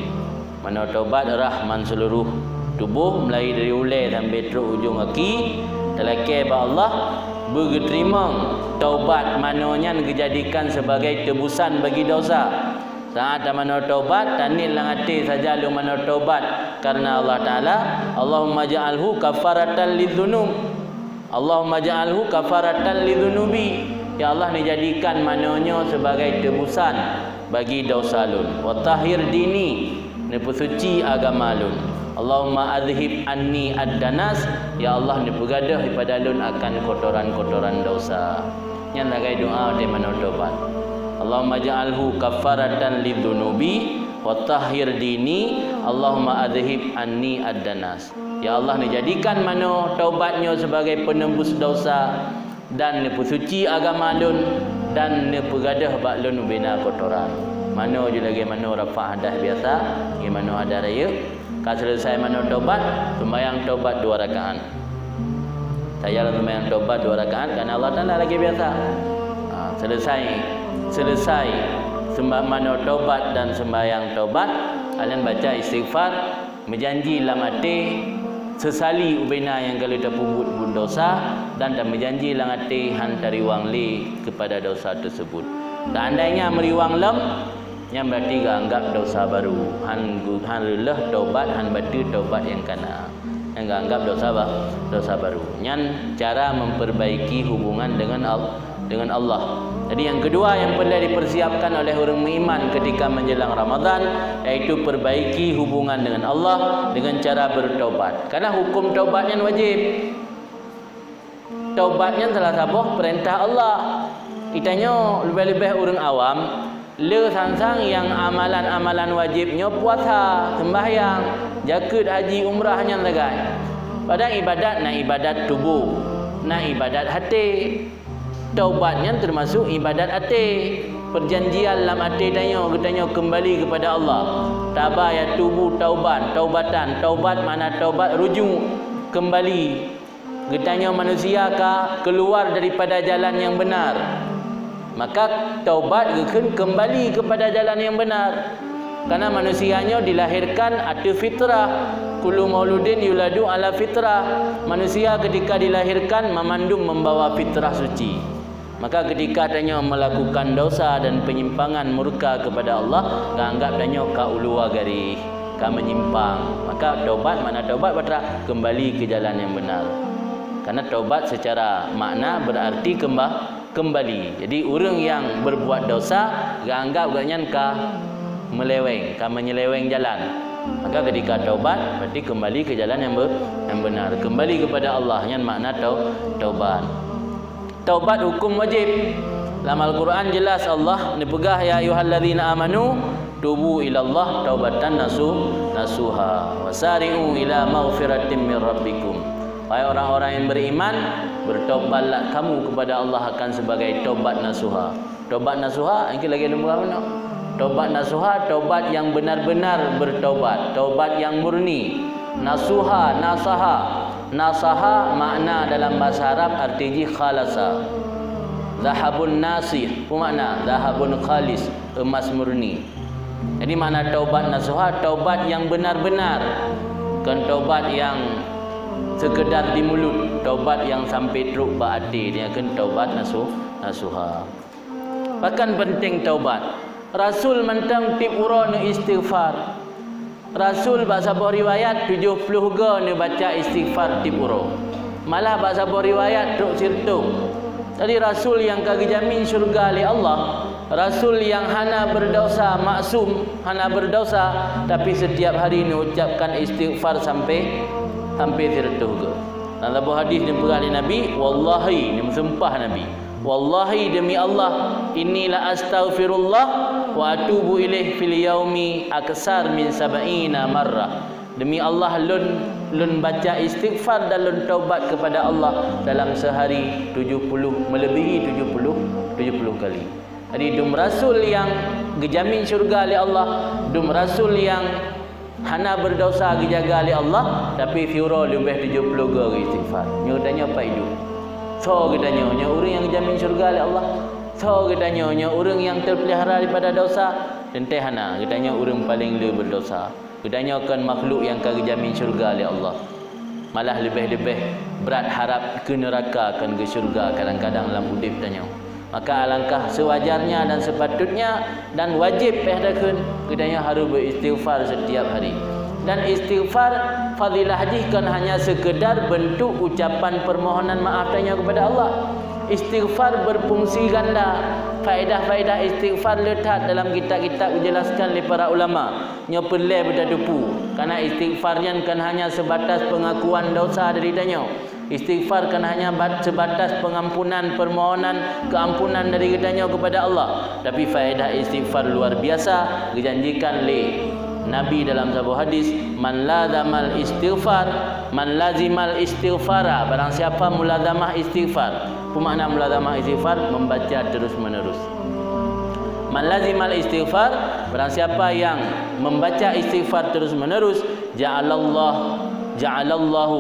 Mano taubat rahman seluruh tubuh mulai dari ulai sampai teruk ujung kaki. Telake ba Allah berterima taubat manonya dijadikan sebagai tebusan bagi dosa. Saat mano taubat tanil lang hati saja lu mano taubat karena Allah Taala Allahumma ja'alhu kafaratan lidzunub. Allahumma ja'alhu kafaratan lidzunubi. Ya Allah ni jadikan manonya sebagai tebusan bagi dosa lun. Wa tahhir dini, ni pesuci agama lun. Allahumma adhib anni ad-danas. Ya Allah ni pegadah daripada lun akan kotoran-kotoran dosa. Yang lagai doa di mana taubat. Allahumma ja'alhu kafaratan lidzunubi wa tahhir dini. Allahumma adhib anni ad-danas. Ya Allah ni jadikan mano taubatnya sebagai penembus dosa dan ni pesuci agama lun dan ni pegadah bak lun bina kotoran. Mano je lagi mano rafa hadah biasa, gimana ada raya. Kalau selesai mano taubat, sembahyang taubat 2 rakaat. Saya sembahyang taubat 2 rakaat karena Allah Taala lagi biasa. Selesai mano taubat dan sembahyang taubat, kalian baca istighfar, berjanji dalam hati sesali ubena yang kalau terpubut pun dosa dan berjanji lang ati han tariwang li kepada dosa tersebut. Dan andainya meriwang lem yang berarti anggap dosa baru. Han leleh taubat, han batu taubat yang kana. Yang anggap dosa baru. Yang cara memperbaiki hubungan dengan Allah. Jadi yang kedua yang perlu dipersiapkan oleh orang beriman ketika menjelang Ramadan, iaitu perbaiki hubungan dengan Allah dengan cara bertaubat. Karena hukum taubatnya wajib. Taubatnya salah satu perintah Allah. Itanya lebih-lebih orang awam, le sangsang yang amalan-amalan wajibnya puasa, sembahyang, zakat, haji, umrahnya lagai. Padahal ibadat nak ibadat tubuh, nak ibadat hati. Taubatnya termasuk ibadat hati. Perjanjian dalam hati katanya kembali kepada Allah. Tabah ya tubuh taubatan. Taubat mana taubat rujuk kembali. Katanya manusia keluar daripada jalan yang benar. Maka taubat kembali kepada jalan yang benar. Karena manusianya dilahirkan ada fitrah. Kullu mauludin yuladu ala fitrah. Manusia ketika dilahirkan memandung membawa fitrah suci. Maka ketika tanya melakukan dosa dan penyimpangan murka kepada Allah, anggap tanya ka ulua gari, ka menyimpang. Maka taubat mana taubat batra kembali ke jalan yang benar. Karena taubat secara makna berarti kembali. Jadi orang yang berbuat dosa anggap ganyan ka meleweng, ka menyeleweng jalan. Maka ketika taubat berarti kembali ke jalan yang benar, kembali kepada Allah. Yang makna taubat. Taubat hukum wajib. Dalam Al-Quran jelas Allah nepegah ya ayyuhalladzina amanu tubu ilallah taubatan nasuha wasari'u ila maghfiratin min rabbikum. Wahai orang-orang yang beriman, bertaubatlah kamu kepada Allah akan sebagai taubat nasuha. Taubat nasuha yang lagi nombor mana? Taubat nasuha, taubat yang benar-benar bertaubat, taubat yang murni. Nasuha, nasaha makna dalam bahasa Arab artinya khalasa. Zahabun nasih, makna zahabun khalis, emas murni. Jadi makna taubat nasuha, taubat yang benar-benar. Bukan taubat yang sekedar di mulut, taubat yang sampai teruk ke hati. Dia kan taubat nasuha. Bahkan penting taubat. Rasul mentang tip urang istighfar. Rasul bahasa riwayat 70 ga ni baca istighfar tipuro. Malah bahasa riwayat duk sirtung. Jadi Rasul yang kagak jamin syurga oleh Allah, Rasul yang hana berdosa, maksum, hana berdosa, tapi setiap hari ni ucapkan istighfar sampai sirtuh ga. Dalam hadis ni berkali Nabi, wallahi ni bersumpah Nabi. Wallahi demi Allah, inilah astaghfirullah wa atubu ilaih fil yaumi aksar min 70 marrah. Demi Allah lun baca istighfar dan lun taubat kepada Allah dalam sehari 70 melebihi 70 kali. Jadi dum rasul yang dijamin syurga oleh Allah, dum rasul yang hana berdosa dijaga oleh Allah, tapi fiura lebih 70 kali istighfar. Nyo tanya apa itu? So katanya orang yang jamin syurga oleh Allah. So katanya orang yang terpelihara daripada dosa. Dan tehana katanya orang paling lebih berdosa. Katanya kan makhluk yang kagak jamin syurga oleh Allah. Malah lebih-lebih berat harap ke neraka kan ke syurga kadang-kadang dalam hidup tanya. Maka alangkah sewajarnya dan sepatutnya dan wajib katanya harus beristighfar setiap hari. Dan istighfar fadilah haji kan hanya sekedar bentuk ucapan permohonan maaf tanya kepada Allah. Istighfar berfungsi ganda. Faedah-faedah istighfar letak dalam kitab-kitab dijelaskan oleh para ulama. Nya perlu berdadupu. Karena istighfarnya kan hanya sebatas pengakuan dosa dari tanya. Istighfar kan hanya sebatas pengampunan, permohonan keampunan dari kitanya kepada Allah. Tapi faedah istighfar luar biasa dijanjikan oleh Nabi dalam sebuah hadis, man lazamal istighfar, man lazimal istighfara. Barang siapa mulazamah istighfar. Apa makna mulazamah istighfar? Membaca terus menerus. Man lazimal istighfar, barang siapa yang membaca istighfar terus menerus, ja'alallahu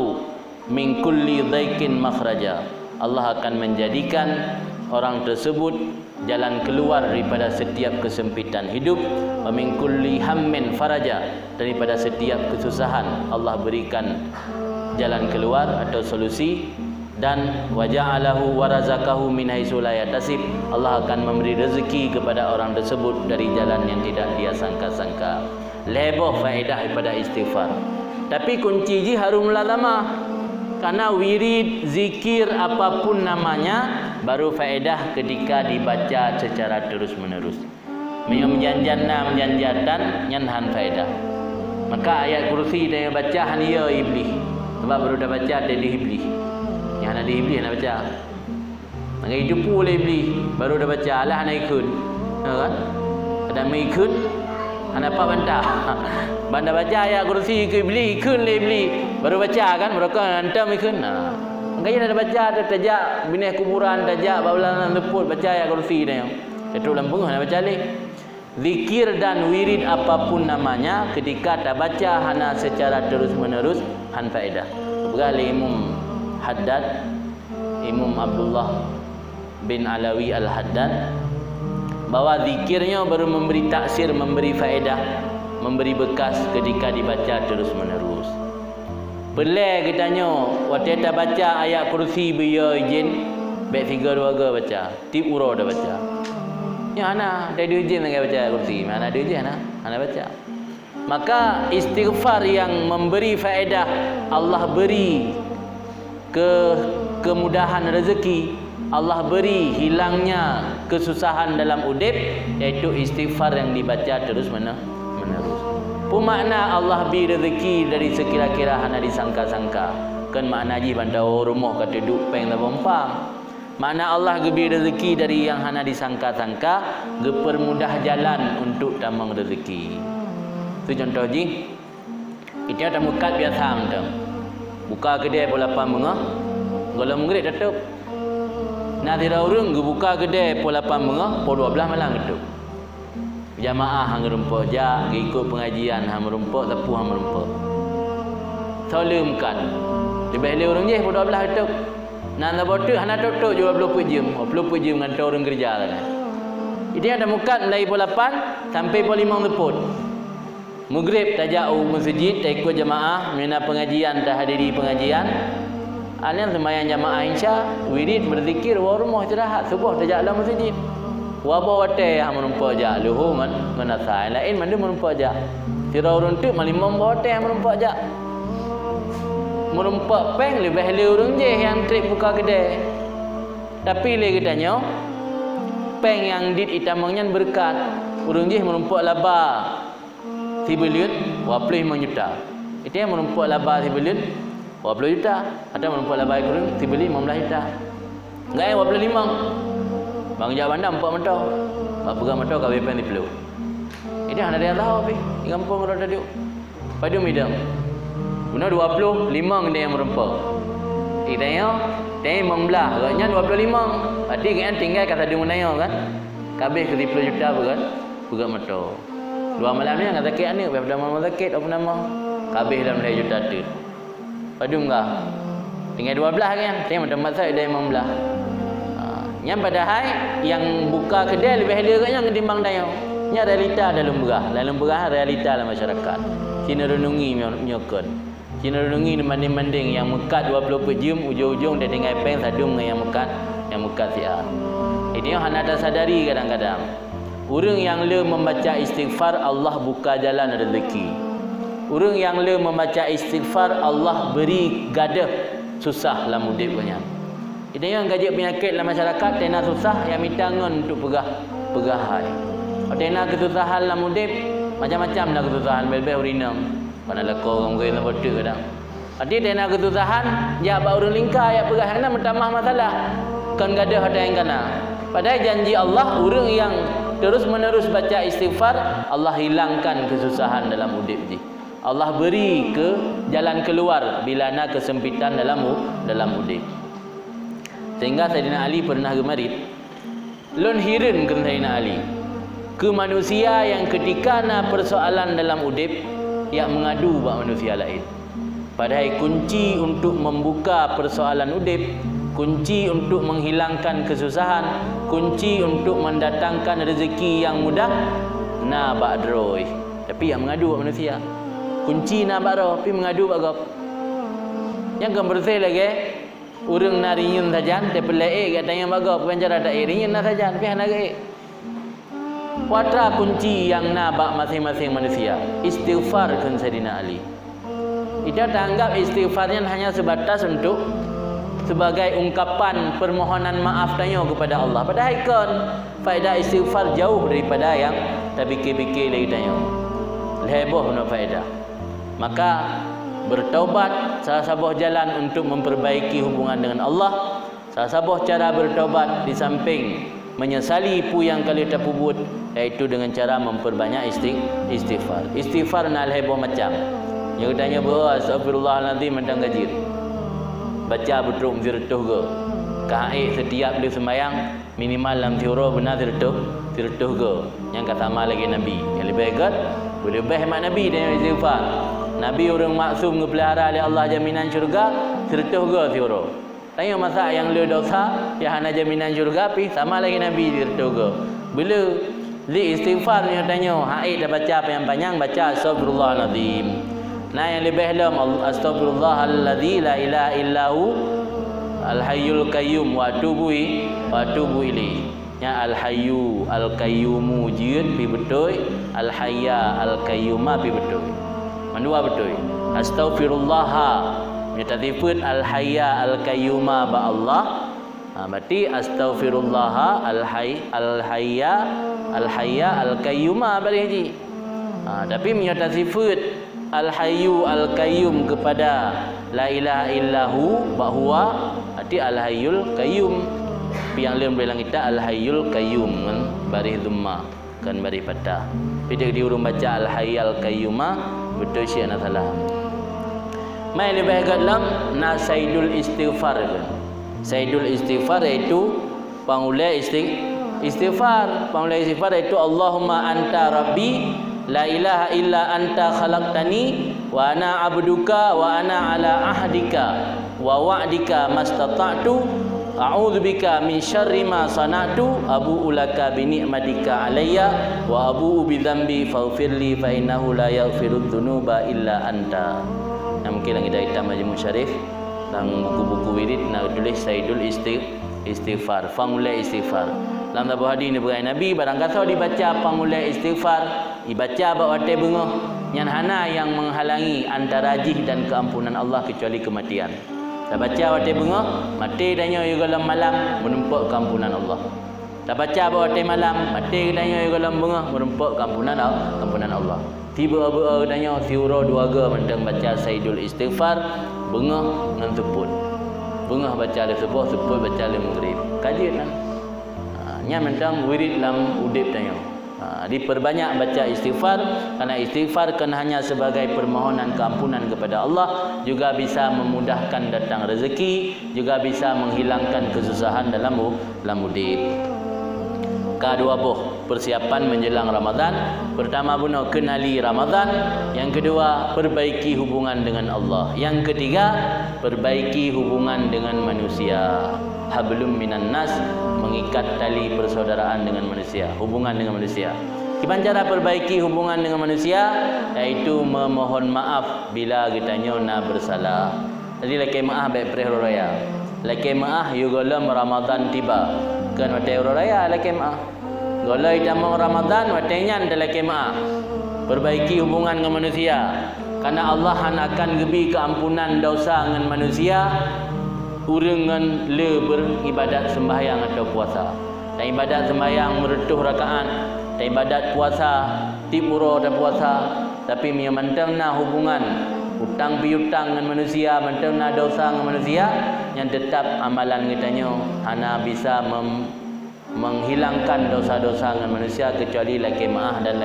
min kulli dhaikin makhraja. Allah akan menjadikan orang tersebut jalan keluar daripada setiap kesempitan hidup, wa min kulli hammin faraja, daripada setiap kesusahan Allah berikan jalan keluar atau solusi. Dan waja'alahu warazakahu min haitsu la yahtasib, Allah akan memberi rezeki kepada orang tersebut dari jalan yang tidak dia sangka-sangka. Lebih faedah daripada istighfar. Tapi kunci ji harus mulazamah. Karena wirid, zikir apapun namanya baru faedah ketika dibaca secara terus-menerus. Menjanjatan nyanhan faedah. Maka ayat kursi dia baca hanya iblis. Sebab baru dah baca dia iblis. Yang nak iblis nak baca. Nak hidup oleh iblis baru dah baca lah nak ikut. Kan? Ada mengikut ana apa bantah. Banda baca ayat kursi ke iblis, ikut le iblis. Baru baca kan mereka hantam ikut. Nah. Makanya dah baca ada tajak binah kuburan, tajak babalan leput baca ayat kursi dia. Ketuk lambung nak baca le. Zikir dan wirid apapun namanya ketika tak baca hana secara terus-menerus han faedah. Bergali Imam Haddad, Imam Abdullah bin Alawi Al-Haddad, bahwa zikirnya baru memberi taksir, memberi faedah, memberi bekas ketika dibaca terus-menerus. Pelai kitanya waktu kita baca ayat kursi biya izin baik 3-2 baca, tip uro dah baca. Ya ana dah izin dengan baca kursi, mana ada izin ana baca. Maka istighfar yang memberi faedah, Allah beri kemudahan rezeki, Allah beri hilangnya kesusahan dalam udip, iaitu istighfar yang dibaca terus menerus. Pemakna Allah beri rezeki dari sekira-kira hana disangka-sangka. Kan makna ji bandau rumah kata duk peng lampang. Makna Allah beri rezeki dari yang hana disangka-sangka, gepermudah jalan untuk tamang rezeki. Itu contoh ji. Itu ada mukat biasa macam. Buka kedai pukul 8 bunga, kalau maghrib tutup. Nak tidak orang buka kedai pukul 8 bunga, pukul 12 malam tutup. Jamaah hang rumput jak, ikut pengajian hang rumput, tepu hang rumput. Solemkan. Lebih le orang je pukul 12 tutup. Nak botok hang tutup 20 jam, 20 jam dengan orang kerja kan. Ini ada mukat mulai pukul 8 sampai pukul 5 teput. Maghrib tak jauh masjid, tak ikut jamaah, mina pengajian, tak hadiri pengajian. Alian sembahyang jamaah insya, wirid berzikir, wa rumah istirahat, subuh tak jauh masjid. Wabah watai yang menumpak jak, luhu mana sai lain mana menumpak jak. Tira urun tu malimam watai yang menumpak jak. Menumpak peng lebih le urun je yang trip buka kedai. Tapi le katanya peng yang dit itamangnya berkat. Urun je menumpak laba. Tibuliut 25 juta. Itu yang menumpak laba tibuliut 20 juta. Ada menumpak laba kurang tibuli 15 juta. Enggak yang 25. Bang jawab anda 4 mentau. Bak pegang mentau kau pen di pelu. Ini hanya dia tahu api. Di kampung orang tadi. Pada midang. Guna 25 dia yang menumpak. Idanya dia 15. Agaknya 25. Berarti kan tinggal kata dia menanya kan. Kabeh ke 10 juta bukan? Pegang mentau. 2 malam ni nak sakit ni, pada malam sakit apa nama? Kabeh dalam 2 juta tu. Padum enggak? Tinggal 12 kan? Saya tempat saya dah 15. Yang padahal yang buka kedai lebih hela kan yang ketimbang dayau. Nya realita dalam berah realita dalam masyarakat. Cina renungi nyokon. Cina renungi manding-manding yang mekat 20 jam ujung-ujung dia tinggal peng sadum dengan yang mekat siar. Ini yang hana tak sadari kadang-kadang. Orang yang le membaca istighfar, Allah buka jalan rezeki. Orang yang le membaca istighfar, Allah beri gadah susah dalam hidup punya. Itu yang gajak penyakit dalam masyarakat, tena susah yang minta ngon untuk pegah hai. Tena kesusahan dalam hidup, macam-macam lah kesusahan, bel-bel urinam. Mana lekor orang kaya dalam bodoh kadang. Jadi tena kesusahan, ya bak urang lingkar, ya pegah kena menambah masalah. Kan gadah ada yang kena. Padahal janji Allah, orang yang terus-menerus baca istighfar, Allah hilangkan kesusahan dalam hidup dia. Allah beri ke jalan keluar bila nak kesempitan dalam hidup. Sehingga Sayyidina Ali pernah gemarit. Lon hirin ke Sayyidina Ali. Ke manusia yang ketika na persoalan dalam hidup, yang mengadu buat manusia lain. Padahal kunci untuk membuka persoalan hidup, kunci untuk menghilangkan kesusahan, kunci untuk mendatangkan rezeki yang mudah, na ba'droi. Tapi yang mengadu manusia. Kunci na ba'dro, tapi mengadu ba'gop. Yang kan bersih lagi urang na rinyun saja, dia pelai katanya baga penjara tak rinyun na saja, tapi hana ge. Watra kunci yang na bak masing-masing manusia. Istighfar kan Sayyidina Ali. Kita tanggap istighfarnya hanya sebatas untuk sebagai ungkapan permohonan maaf tanya kepada Allah. Padahal kan faedah istighfar jauh daripada yang tak fikir-fikir lagi tanya. Lebih guna faedah. Maka bertaubat salah sebuah jalan untuk memperbaiki hubungan dengan Allah. Salah sebuah cara bertaubat di samping menyesali pu yang kali terpubut, iaitu dengan cara memperbanyak istighfar. Istighfar nak lebih macam. Yang tanya bahawa astagfirullahalazim mentang gajir. Baca betul zirtuh ke. Kahai setiap dia sembahyang minimal dalam tiura benar zirtuh ke. Yang kata sama lagi Nabi. Yang lebih baik boleh lebih hemat Nabi dengan istighfar. Nabi orang maksum ngepelihara oleh Allah jaminan syurga, zirtuh ke tiura. Tanya masa yang le dosa, yang hana jaminan syurga pi sama lagi Nabi zirtuh ke. Bila li istighfar yang tanya, hai dah baca apa yang panjang, baca astagfirullahalazim. Nah yang lebih dalam astagfirullahalladzi la ilaha illahu al-hayyul qayyum wa atubu ilaih. Ya al-hayyu al-qayyumu jid pi betul, al-hayya al-qayyuma pi betul. Mandua betul. Astaghfirullah menyatakan al-hayya al-qayyuma ba Allah. Berarti astaghfirullah al-hayya al-qayyuma balik haji. Tapi menyatakan Al-Hayyu Al-Qayyum kepada La ilaha illahu bahwa arti Al-Hayyul Qayyum. Yang lain bilang kita Al-Hayyul Qayyum kan bari dhamma kan bari patah. Bila diurung baca Al-Hayyul Qayyuma betul syiah nak salah. Mai lebih dalam na saidul istighfar kan. Saidul istighfar iaitu pangulai istighfar. Pangulai istighfar iaitu Allahumma anta rabbi la ilaha illa anta khalaqtani wa ana abduka wa ana ala ahdika wa wa'dika mastata'tu a'udzubika min syarri ma sana'tu abu'u laka bi ni'matika alayya wa abu'u bi dzambi faghfirli fa innahu la yaghfirudz dzunuba illa anta. Mungkin kita hitam Majmu' Syarif dan buku-buku wirid nak tulis saidul istighfar, pangulai istighfar. Dalam tabuh hadis ni berai Nabi barang kata dibaca pangulai istighfar, dibaca bawa te bengah yang hana yang menghalangi antara jih dan keampunan Allah kecuali kematian. Tak baca wate bengah, mati danya juga dalam malam menempuk keampunan Allah. Tak baca bawa te malam, mati danya juga dalam bengah menempuk keampunan Allah. Tiba-tiba danya tiura dua ga mentang baca saidul istighfar, bengah dengan tepun. Bengah baca le sebuah, tepun baca le maghrib. Kaji kan. Nya mentang wirid dalam udip tanya. Diperbanyak baca istighfar, karena istighfar kan hanya sebagai permohonan keampunan kepada Allah, juga bisa memudahkan datang rezeki, juga bisa menghilangkan kesusahan dalam udip. Kedua buah persiapan menjelang Ramadan. Pertama guna kenali Ramadan, yang kedua perbaiki hubungan dengan Allah, yang ketiga perbaiki hubungan dengan manusia. Hablum minan nas, mengikat tali persaudaraan dengan manusia, hubungan dengan manusia. Gimana cara perbaiki hubungan dengan manusia? Iaitu memohon maaf bila kita nak bersalah. Jadi laki maaf baik perih raya. Laki maaf yugolam Ramadan tiba. Kan watai raya laki maaf. Golai tamang Ramadan watainya laki maaf. Perbaiki hubungan dengan manusia. Karena Allah akan gebi keampunan dosa dengan manusia urengan le beribadat sembahyang atau puasa. Dan ibadat sembahyang meretuh rakaat, dan ibadat puasa tipuro dan puasa, tapi mentangna hubungan hutang piutang dengan manusia, mentangna dosa dengan manusia, yang tetap amalan kitanya hana bisa menghilangkan dosa-dosa dengan manusia kecuali laki maaf dan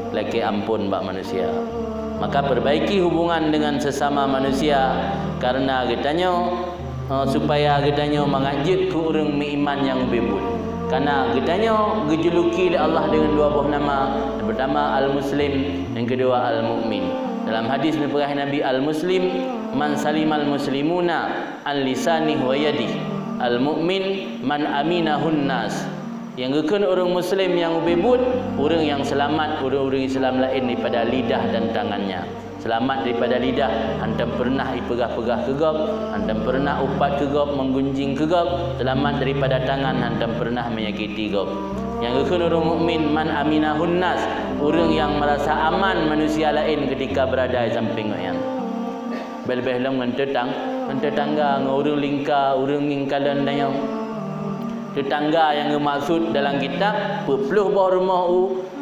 laki ampun bak manusia. Maka perbaiki hubungan dengan sesama manusia, karena kitanya supaya kitanya mengajit ke orang beriman yang bebut. Karena kitanya dijuluki oleh Allah dengan dua buah nama. Yang pertama Al-Muslim, yang kedua Al-Mu'min. Dalam hadis diriwayatkan Nabi, Al-Muslim man salimal muslimuna an lisanih wa yadih. Al-Mu'min man aminahun nas. Yang rukun orang Muslim yang ubebut, orang yang selamat orang-orang Islam lain daripada lidah dan tangannya. Selamat daripada lidah, hantam pernah ipegah-pegah kegop, hantam pernah upat kegop, menggunjing kegop. Selamat daripada tangan, hantam pernah menyakiti gop. Yang rukun orang mukmin, man aminahun nas, orang yang merasa aman manusia lain ketika berada di samping yang. Bel-bel lam tetangga orang lingkar, orang ngingkalan dan yang tetangga yang bermaksud dalam kitab pepluh bawah rumah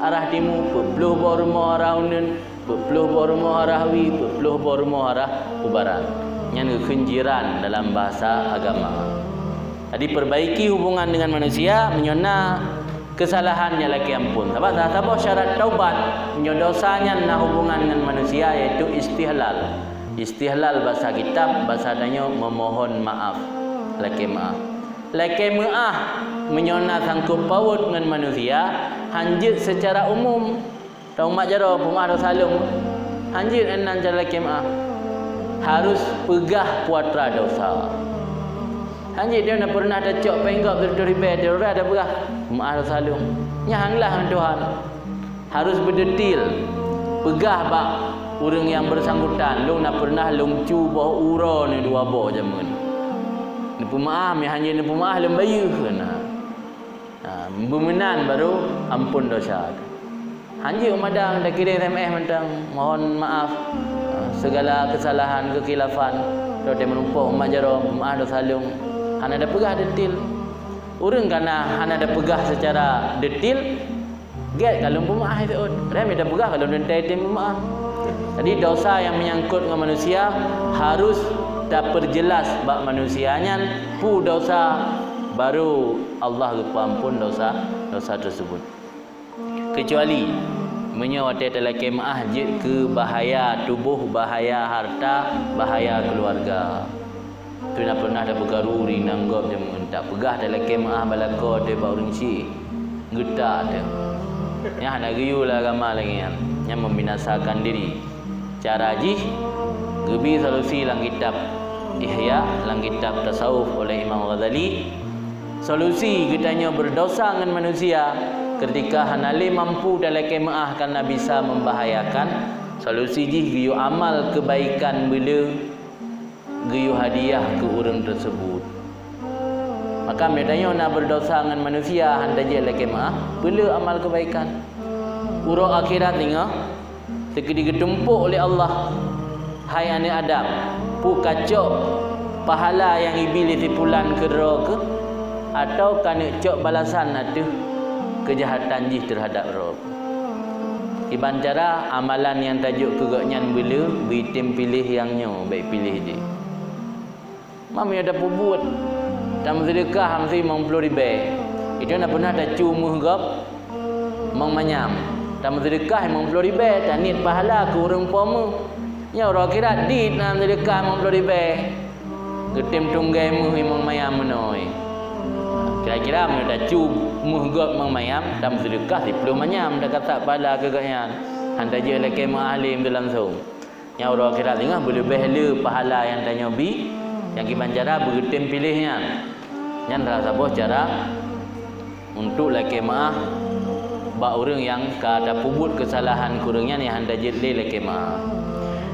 arah timur, pepluh bawah rumah arah unen, pepluh bawah rumah arah wi, pepluh bawah rumah arah barat. Yang kekenjiran dalam bahasa agama. Jadi perbaiki hubungan dengan manusia, menyona kesalahannya lagi ampun. Sebab syarat taubat menyodosanya na hubungan dengan manusia yaitu istihlal. Istihlal bahasa kitab, bahasa adanya memohon maaf. Laki maaf. Laki maaf menyona sangkut paut dengan manusia, hanjit secara umum. Tahu mak jaro pemaaf salung. Hanjit enan cara laki maaf. Harus pegah puatra dosa. Hanjit dia nak pernah ada cok penggap berduri dia orang ada pegah. Maaf salung. Nyahanglah Tuhan. Harus berdetil. Pegah bak orang yang bersangkutan. Long nak pernah long cu bawah ura ni dua bawah jaman. Ni pemaaf, ni hanya ni pemaaf lembayu kena. Bermenan baru ampun dosa. Hanya umadang dah kirim SMS mentang mohon maaf segala kesalahan kekilafan. Kalau dia menumpah umat jaro maaf dosa salung. Hana ada pegah detil. Orang kana hana ada pegah secara detil. Get kalau pemaaf itu. Rem ada pegah kalau dentai tim pemaaf. Jadi dosa yang menyangkut dengan manusia harus terjelas bak manusianya pu dosa baru Allah ampun dosa tersebut. Kecuali menyawati telaki maah jid ke bahaya tubuh, bahaya harta, bahaya keluarga. Tu nak pernah ada bergaruri nanggap je tak pegah telaki maah balako de bau ringsi. Getak dia. Yang nak geyulah agama lagi yang membinasakan diri. Cara jih gebi solusi lang kitab Ihya, lang kitab tasawuf oleh Imam Ghazali. Solusi kitanya berdosa dengan manusia ketika hanali mampu dalam kemaah karena bisa membahayakan. Solusi jih giyu amal kebaikan bila giyu hadiah ke orang tersebut. Maka medanya nak berdosa dengan manusia handa je dalam kemaah bila amal kebaikan. Urang akhirat tengah sekedi ditumpuk oleh Allah. Hai anak Adam, pu kacok pahala yang iblis dipulan ke neraka atau kana cok balasan ada kejahatan jih terhadap roh. Iban cara amalan yang tajuk kegaknyan bila bitim pilih yangnya baik pilih je. Mami ada pubut tam sedekah hamsi 50 ribu. Itu nak pernah ada cuma gap mengmanyam. Tam sedekah 50 ribu tanit pahala ke orang puama. Ya orang kira di dalam sedekah 50 ribu. Getim tunggai mu memang mayam menoi. Kira-kira mu dah cu muhgap mengmayam dalam sedekah 10 manyam dah kata pada kegaknya. Handa je laki mu'alim tu langsung. Yang orang kira tengah boleh behla pahala yang tanya bi yang kiban cara bergetim pilihnya. Yang rasa boh cara untuk laki ma'ah bak orang yang kada pubut kesalahan kurangnya yang handa je laki ma'ah.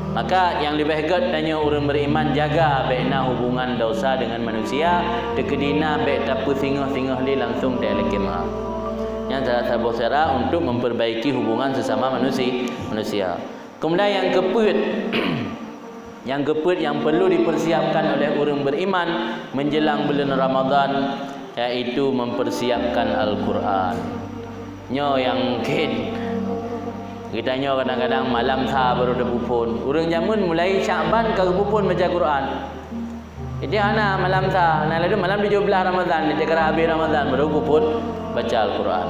Maka yang lebih baik tanya orang beriman jaga baikna hubungan dosa dengan manusia dekedina baik tapu singah-singah li langsung dia lekemah. Yang saya berusaha untuk memperbaiki hubungan sesama manusia. Kemudian yang keput yang perlu dipersiapkan oleh orang beriman menjelang bulan Ramadan yaitu mempersiapkan Al-Quran. Nyo yang kita nyo kadang-kadang malam sah baru ada bupun. Orang zaman mulai Syakban ke bupun baca Quran. Jadi ana malam sah, lalu malam 17 Ramadan, dia kira habis Ramadan baru bupun baca Al-Quran.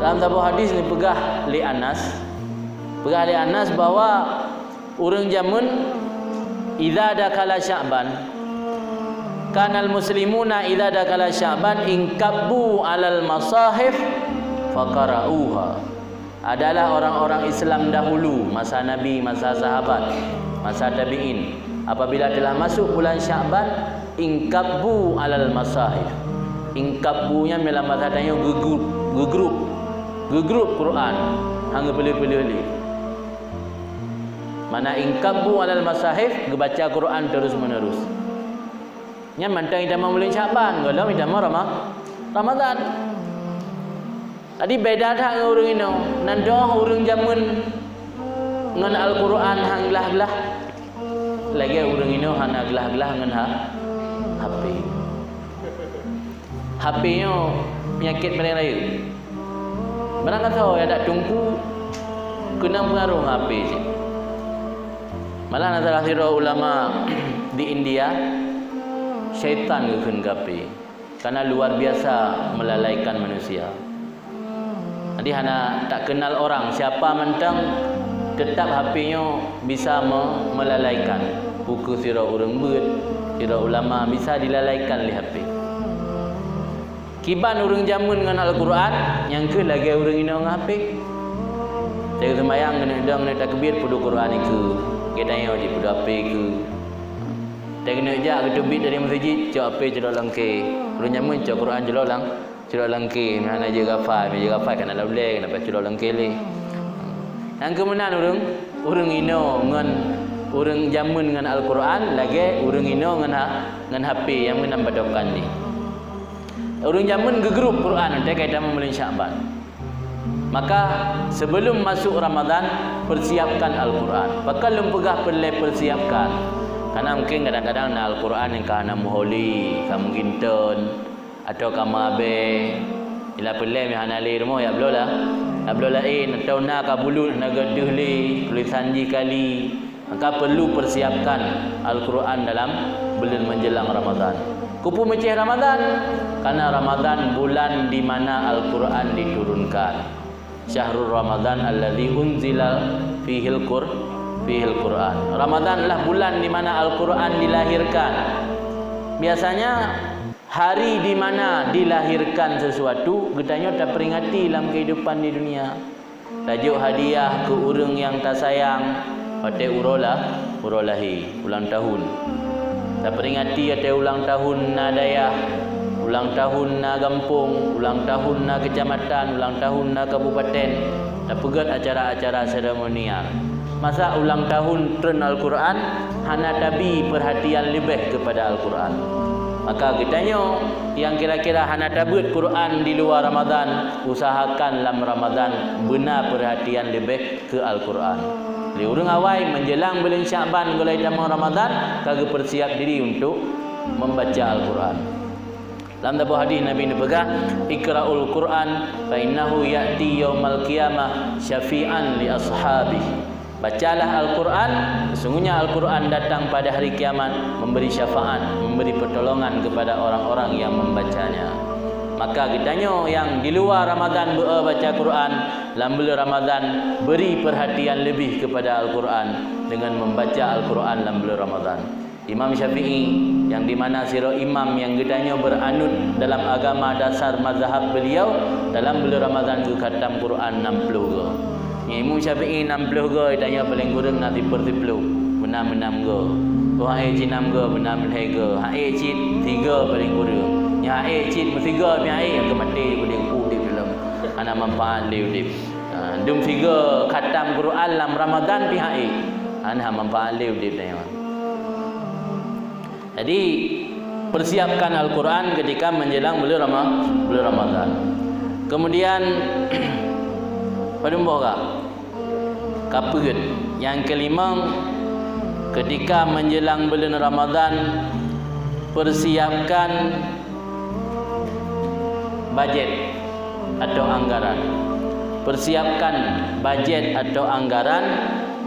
Dalam sebuah hadis ni pegah li Anas bahawa orang zaman idza dakala Syakban kanal muslimuna idza dakala Syakban inkabbu alal masahif faqara'uha. Adalah orang-orang Islam dahulu, masa Nabi, masa sahabat, masa tabi'in. Apabila telah masuk bulan Syakban, inkabbu alal masahif. ingkabunya dalam bahasa tanya gegrup Quran hang beli-beli. Mana ingkabu alal masahif baca Quran terus menerus. Nya mantang ida bulan Syaban, kalau ida Ramadan. Tadi beda dah orang ini. Nando orang zaman ngan Al-Quran hang gelah-gelah. Lagi orang ini hang gelah-gelah ngan HP. HP nya penyakit paling raya. Barang kata ya tak tunggu kena pengaruh HP je. Malah antara ulama di India syaitan ke HP karena luar biasa melalaikan manusia. Jadi hana tak kenal orang siapa mentang tetap HP-nya bisa melalaikan. Buku sirah orang beut, sirah ulama bisa dilalaikan oleh HP. Kiban orang jamun dengan Al-Quran, yang ke lagi orang ini dengan HP. Saya sembahyang kena takbir pada Quran itu. Kita tanya di pada HP ke. Tak kena je ketubit dari masjid, cak HP celok langke. Orang jamun cak Quran celok langke. Mana je gafai kena boleh kenapa celok langke le. Yang kemudian orang ini dengan orang jamun dengan Al-Quran, lagi orang ini dengan HP yang menambadokan ni. Orang zaman gegrup Quran dia kaitan bulan Syaban. Maka sebelum masuk Ramadan persiapkan Al-Quran. Bakal lempegah persiapkan. Karena mungkin kadang-kadang Al-Quran yang kana muholi, kamu ginton atau kamu abe. Ila pelem yang hanali rumah ya belola. Ya belola atau nak kabulut nak geduh li, tulisan ji kali. Maka perlu persiapkan Al-Quran dalam bulan menjelang Ramadan. Kupu Mecih Ramadan karena Ramadan bulan di mana Al-Quran diturunkan. Syahrul Ramadan alladzi unzila fihil Quran. Ramadan lah bulan di mana Al-Quran dilahirkan. Biasanya hari di mana dilahirkan sesuatu getanya tak peringati dalam kehidupan di dunia. Tajuk hadiah ke urang yang tak sayang, pada urolahi ulang tahun. Tak peringati ada ulang tahun na dayah, ulang tahun na kampung, ulang tahun na kecamatan, ulang tahun na kabupaten. Tak pegat acara-acara seremonial. Masa ulang tahun tren Al-Quran, hana tabi perhatian lebih kepada Al-Quran. Maka kitanya yang kira-kira hana tabut Quran di luar Ramadan, usahakan dalam Ramadan benar perhatian lebih ke Al-Quran. Di urang awai menjelang bulan Syaban golai damang Ramadan kagak persiap diri untuk membaca Al-Quran. Dalam sebuah hadis Nabi ni pegang Iqra'ul Quran fa innahu ya'ti yaumal qiyamah syafi'an li ashabihi. Bacalah Al-Quran, sesungguhnya Al-Quran datang pada hari kiamat memberi syafaat, memberi pertolongan kepada orang-orang yang membacanya. Maka kitanya yang di luar Ramadan baca Quran, dalam bulan Ramadan beri perhatian lebih kepada Al-Quran dengan membaca Al-Quran dalam bulan Ramadan. Imam Syafi'i yang di mana sira imam yang kitanya beranut dalam agama dasar mazhab beliau dalam bulan Ramadan ke khatam Quran 60 ke. Imam Syafi'i 60 ke tanya paling kurang nanti per 10 menam ke. Tuhan cinam ke menam ke. Hai cit 3 paling kurang. Ya cit 3 mi ai yang kemati boleh udip dalam ana manfaat li udip. Dum 3 khatam Quran dalam Ramadan pihai. Ana manfaat li udip tanya. Jadi persiapkan Al-Quran ketika menjelang bulan Ramadan. Kemudian padumbuh kah? Kaput. Yang kelima, ketika menjelang bulan Ramadan persiapkan bajet atau anggaran. Persiapkan bajet atau anggaran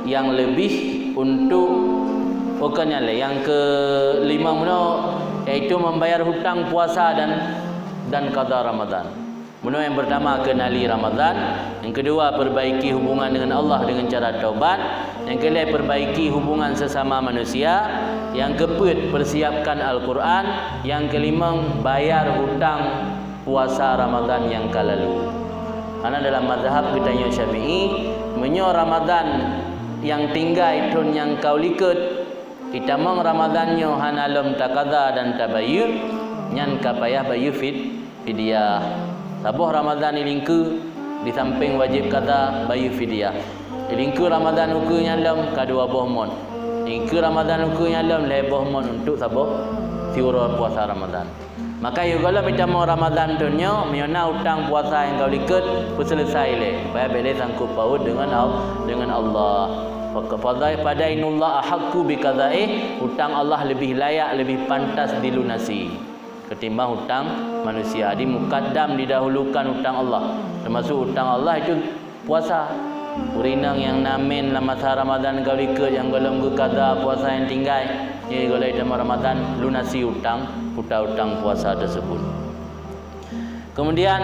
yang lebih untuk bukannya yang kelima yaitu membayar hutang puasa dan qada Ramadan. Yang pertama kenali Ramadan, yang kedua perbaiki hubungan dengan Allah dengan cara taubat, yang ketiga perbaiki hubungan sesama manusia, yang keempat persiapkan Al-Quran, yang kelima bayar hutang puasa Ramadan yang kalalu. Karena dalam mazhab kitanya Syafi'i, menyo Ramadan yang tinggal itu yang kau likut, kita mong Ramadannya hanalum takada dan tabayyur, nyan kapayah bayu fidyah. Sabuh Ramadan ilingku di samping wajib qada bayu fidyah. Ilingku Ramadan uku nyalam kadua bohmon. Ilingku Ramadan uku nyalam le bohmon untuk sabuh tiura puasa Ramadan. Maka kalau kita mau Ramadan tu nyo miona utang puasa yang kau likut selesai le. Supaya boleh sangkut paut dengan Allah. Pada inullah ahakku bikadai, hutang Allah lebih layak, lebih pantas dilunasi ketimbang hutang manusia. Di mukaddam didahulukan hutang Allah. Termasuk hutang Allah itu puasa. Urinang yang namin dalam masa Ramadan kau ikut yang golong ke kada puasa yang tinggal. Jadi kalau dalam Ramadan lunasi hutang puasa tersebut. Kemudian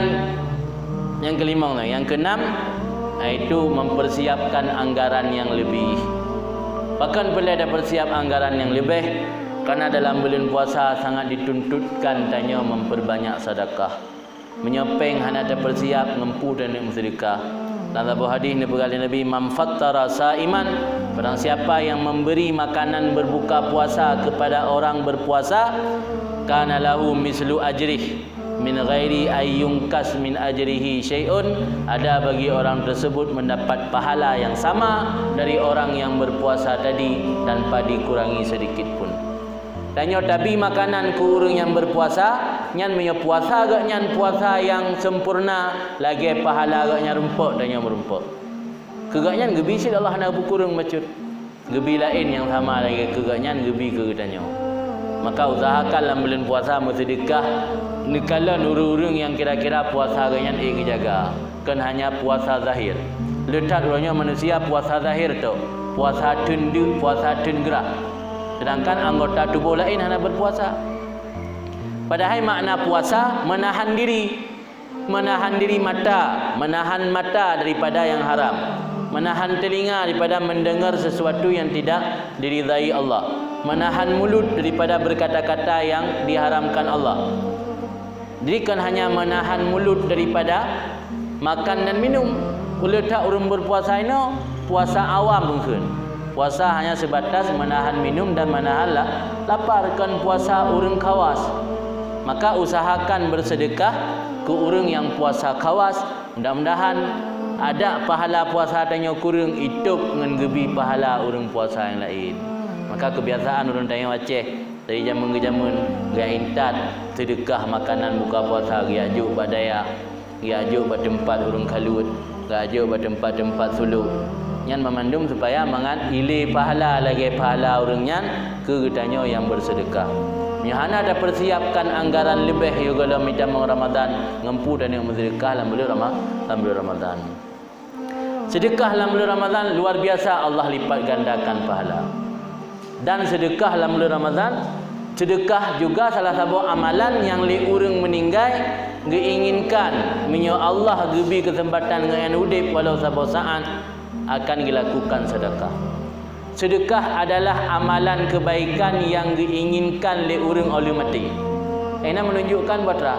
yang kelima, yang keenam iaitu mempersiapkan anggaran yang lebih. Bahkan boleh ada persiap anggaran yang lebih karena dalam bulan puasa sangat dituntutkan tanya memperbanyak sedekah. Menyopeng hanya ada persiap ngempu dan sedekah. Dalam sebuah hadis Nabi man fattara saiman, barang siapa yang memberi makanan berbuka puasa kepada orang berpuasa, kana lahu mislu ajrih min ghairi ayyunkas min ajrihi syai'un, ada bagi orang tersebut mendapat pahala yang sama dari orang yang berpuasa tadi tanpa dikurangi sedikit pun. Tanya tabi makanan ku urang yang berpuasa, nyan punya puasa agak nyan puasa yang sempurna, lagi pahala agaknya rumput tanya merumput. Kegaknya gebi sid Allah nak bukurung macut. Gebi lain yang sama lagi kegaknya gebi ke tanya. Maka usahakan dalam bulan puasa bersedekah. Nikala nurung yang kira-kira puasa agaknya jaga. Kan hanya puasa zahir. Letak orangnya manusia puasa zahir tu, puasa tundu, puasa tunggerah. Sedangkan anggota tubuh lain hanya berpuasa. Padahal makna puasa menahan diri mata, menahan mata daripada yang haram, menahan telinga daripada mendengar sesuatu yang tidak diridai Allah, menahan mulut daripada berkata-kata yang diharamkan Allah. Jadi kan hanya menahan mulut daripada makan dan minum. Kalau tak orang berpuasa ini puasa awam mungkin. Puasa hanya sebatas menahan minum dan menahan lapar, kan puasa orang kawas. Maka usahakan bersedekah ke orang yang puasa kawas. Mudah-mudahan ada pahala puasa tanya kurang hidup dengan gebi pahala orang puasa yang lain. Maka kebiasaan orang tanya waceh dari zaman ke zaman gaya intat sedekah makanan buka puasa, gaya ajuk badaya, gaya ajuk pada tempat orang kalut, gaya ajuk pada tempat-tempat suluk. Yang memandum supaya mangat ile pahala lagi pahala orang nyan ke getanya yang bersedekah. Nyahana ada persiapkan anggaran lebih juga dalam midang Ramadan ngempu dan yang bersedekah dalam bulan Ramadan. Sedekah dalam bulan Ramadan luar biasa Allah lipat gandakan pahala. Dan sedekah dalam bulan Ramadan, sedekah juga salah satu amalan yang li urang meninggal diinginkan menyo Allah gebi kesempatan dengan udip walau sabo saat akan dilakukan sedekah. Sedekah adalah amalan kebaikan yang diinginkan oleh orang oleh mati. Ini menunjukkan bahawa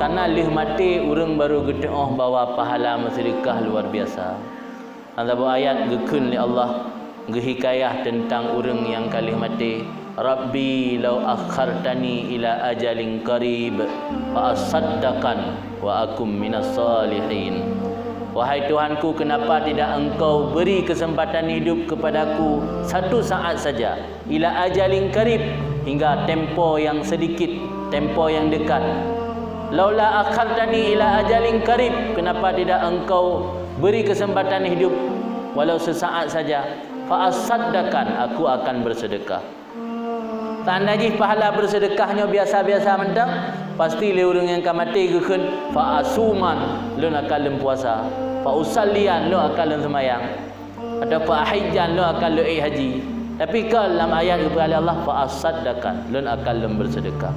karena leh mati orang baru gedeoh bawa pahala sedekah luar biasa. Ada ayat gekun oleh Allah gehikayah tentang orang yang kali mati. Rabbi law akhartani ila ajalin qarib fa asaddaqan wa akum minas salihin. Wahai Tuhanku, kenapa tidak engkau beri kesempatan hidup kepadaku satu saat saja, ila ajalin qarib, hingga tempo yang sedikit, tempo yang dekat. Laula akhartani ila ajalin qarib, kenapa tidak engkau beri kesempatan hidup walau sesaat saja, fa asaddaqan, aku akan bersedekah. Tandanya pahala bersedekahnya biasa-biasa mentang, pasti le orang yang mati gekun fa asuman lun akan lem puasa, fa usallian lu akan lem sembahyang, atau fa hajjan lu akan lu haji. Tapi kalau dalam ayat kepada Allah fa asaddaqan lun akan lem bersedekah.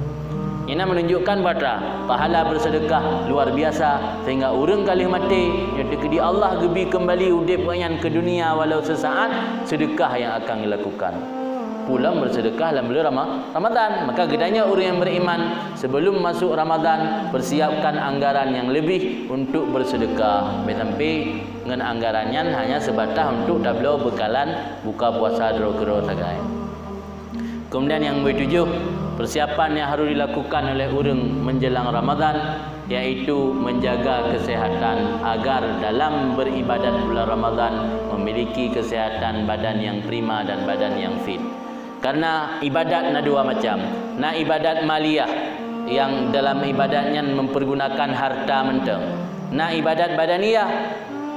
Ini menunjukkan bahawa pahala bersedekah luar biasa sehingga orang kali mati yang di Allah gebi kembali udip ke dunia walau sesaat, sedekah yang akan dilakukan. Pulang bersedekah dalam bulan Ramadan. Maka gedanya orang yang beriman sebelum masuk Ramadan persiapkan anggaran yang lebih untuk bersedekah. Sampai dengan anggarannya hanya sebatas untuk tablo bekalan buka puasa dero-dero sagai. Kemudian yang ketujuh, persiapan yang harus dilakukan oleh orang menjelang Ramadan, iaitu menjaga kesihatan agar dalam beribadat bulan Ramadan memiliki kesihatan badan yang prima dan badan yang fit. Karena ibadat ada dua macam. Nak ibadat maliyah yang dalam ibadatnya mempergunakan harta menteng. Nak ibadat badaniyah,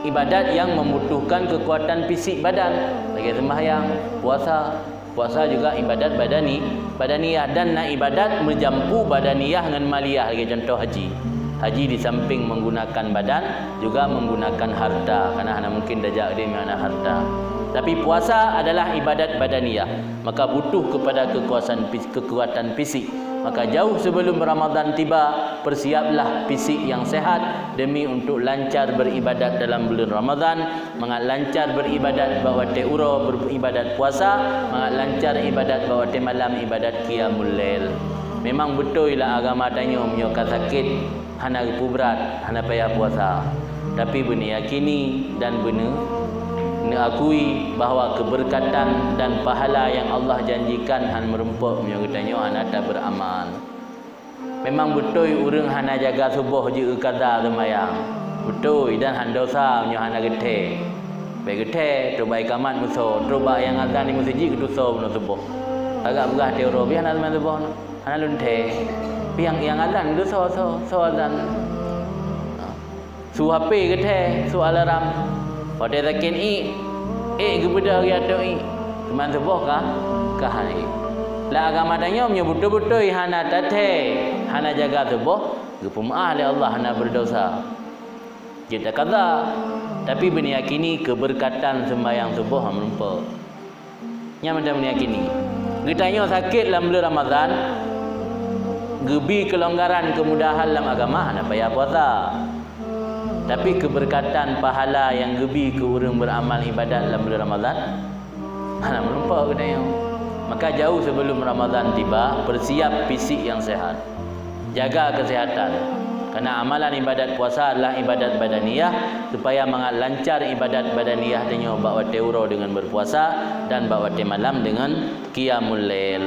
ibadat yang membutuhkan kekuatan fisik badan, bagi sembahyang, puasa. Puasa juga ibadat badaniyah, dan nak ibadat menjampu badaniyah dengan maliyah, bagi contoh haji. Haji di samping menggunakan badan juga menggunakan harta, karena hanya mungkin dajak dia mana harta. Tapi puasa adalah ibadat badaniyah, maka butuh kepada kekuatan fisik. Maka jauh sebelum Ramadan tiba, persiaplah fisik yang sehat demi untuk lancar beribadat dalam bulan Ramadan, mangat lancar beribadat bawa teuro beribadat puasa, mangat lancar ibadat bawa te malam ibadat qiyamul lail. Memang betul lah agama tanya menyokat sakit hana berat, hana payah puasa. Tapi benar yakini dan benar akui bahawa keberkatan dan pahala yang Allah janjikan han merempuk menyokatanya hana tak beramal. Memang betul orang hana jaga subuh je kada semayang. Betul dan han dosa menyo hana gethe. Baik gethe tu baik kamat musuh, tu baik yang azan di masjid ke dosa benar subuh. Agak begah teoro bi hana semayang subuh hana lunthe. Yang azan dosa so azan. Su HP gethe, su alarm. Pada takin kepada hari atau teman sebuah kah ni. La agama tanya betul-betul hana tathe, hana jaga sebuah, gepemaah oleh Allah hana berdosa. Kita kata, tapi meyakini keberkatan sembahyang subuh merumpuk. Nya macam meyakini. Kita tanya sakit dalam bulan Ramadan, gebi kelonggaran kemudahan dalam agama hana payah puasa. Tapi keberkatan pahala yang gebi ke orang beramal ibadat dalam bulan Ramadan hana melumpah katanya. Maka jauh sebelum Ramadan tiba, persiap fisik yang sehat, jaga kesihatan. Karena amalan ibadat puasa adalah ibadat badaniyah, supaya mangat lancar ibadat badaniyah dengan bawa teuro dengan berpuasa dan bawa malam dengan qiyamul lail.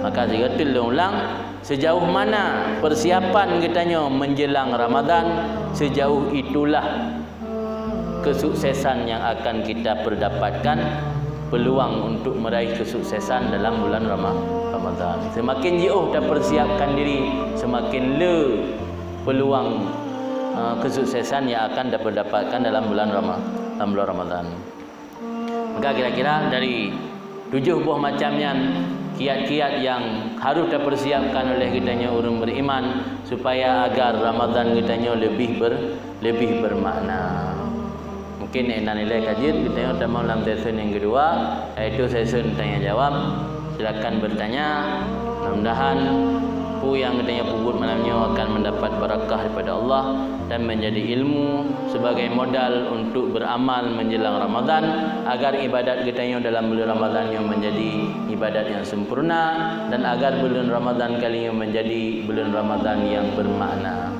Maka saya ulang, sejauh mana persiapan katanya menjelang Ramadan, sejauh itulah kesuksesan yang akan kita perdapatkan, peluang untuk meraih kesuksesan dalam bulan Ramadan. Semakin jauh kita persiapkan diri, semakin le peluang kesuksesan yang akan dapat dapatkan dalam bulan Ramadan. Maka kira-kira dari 7 buah macamnya kiat-kiat yang harus dipersiapkan oleh kitanya orang beriman supaya agar Ramadan kitanya lebih bermakna. Mungkin enak nilai kajian kita mau dalam sesi yang kedua, iaitu sesi tanya jawab. Silakan bertanya. Mudah-mudahan yang katanya puput malamnya akan mendapat barakah daripada Allah dan menjadi ilmu sebagai modal untuk beramal menjelang Ramadan, agar ibadat kitanya dalam bulan Ramadan yang menjadi ibadat yang sempurna, dan agar bulan Ramadan kali ini menjadi bulan Ramadan yang bermakna.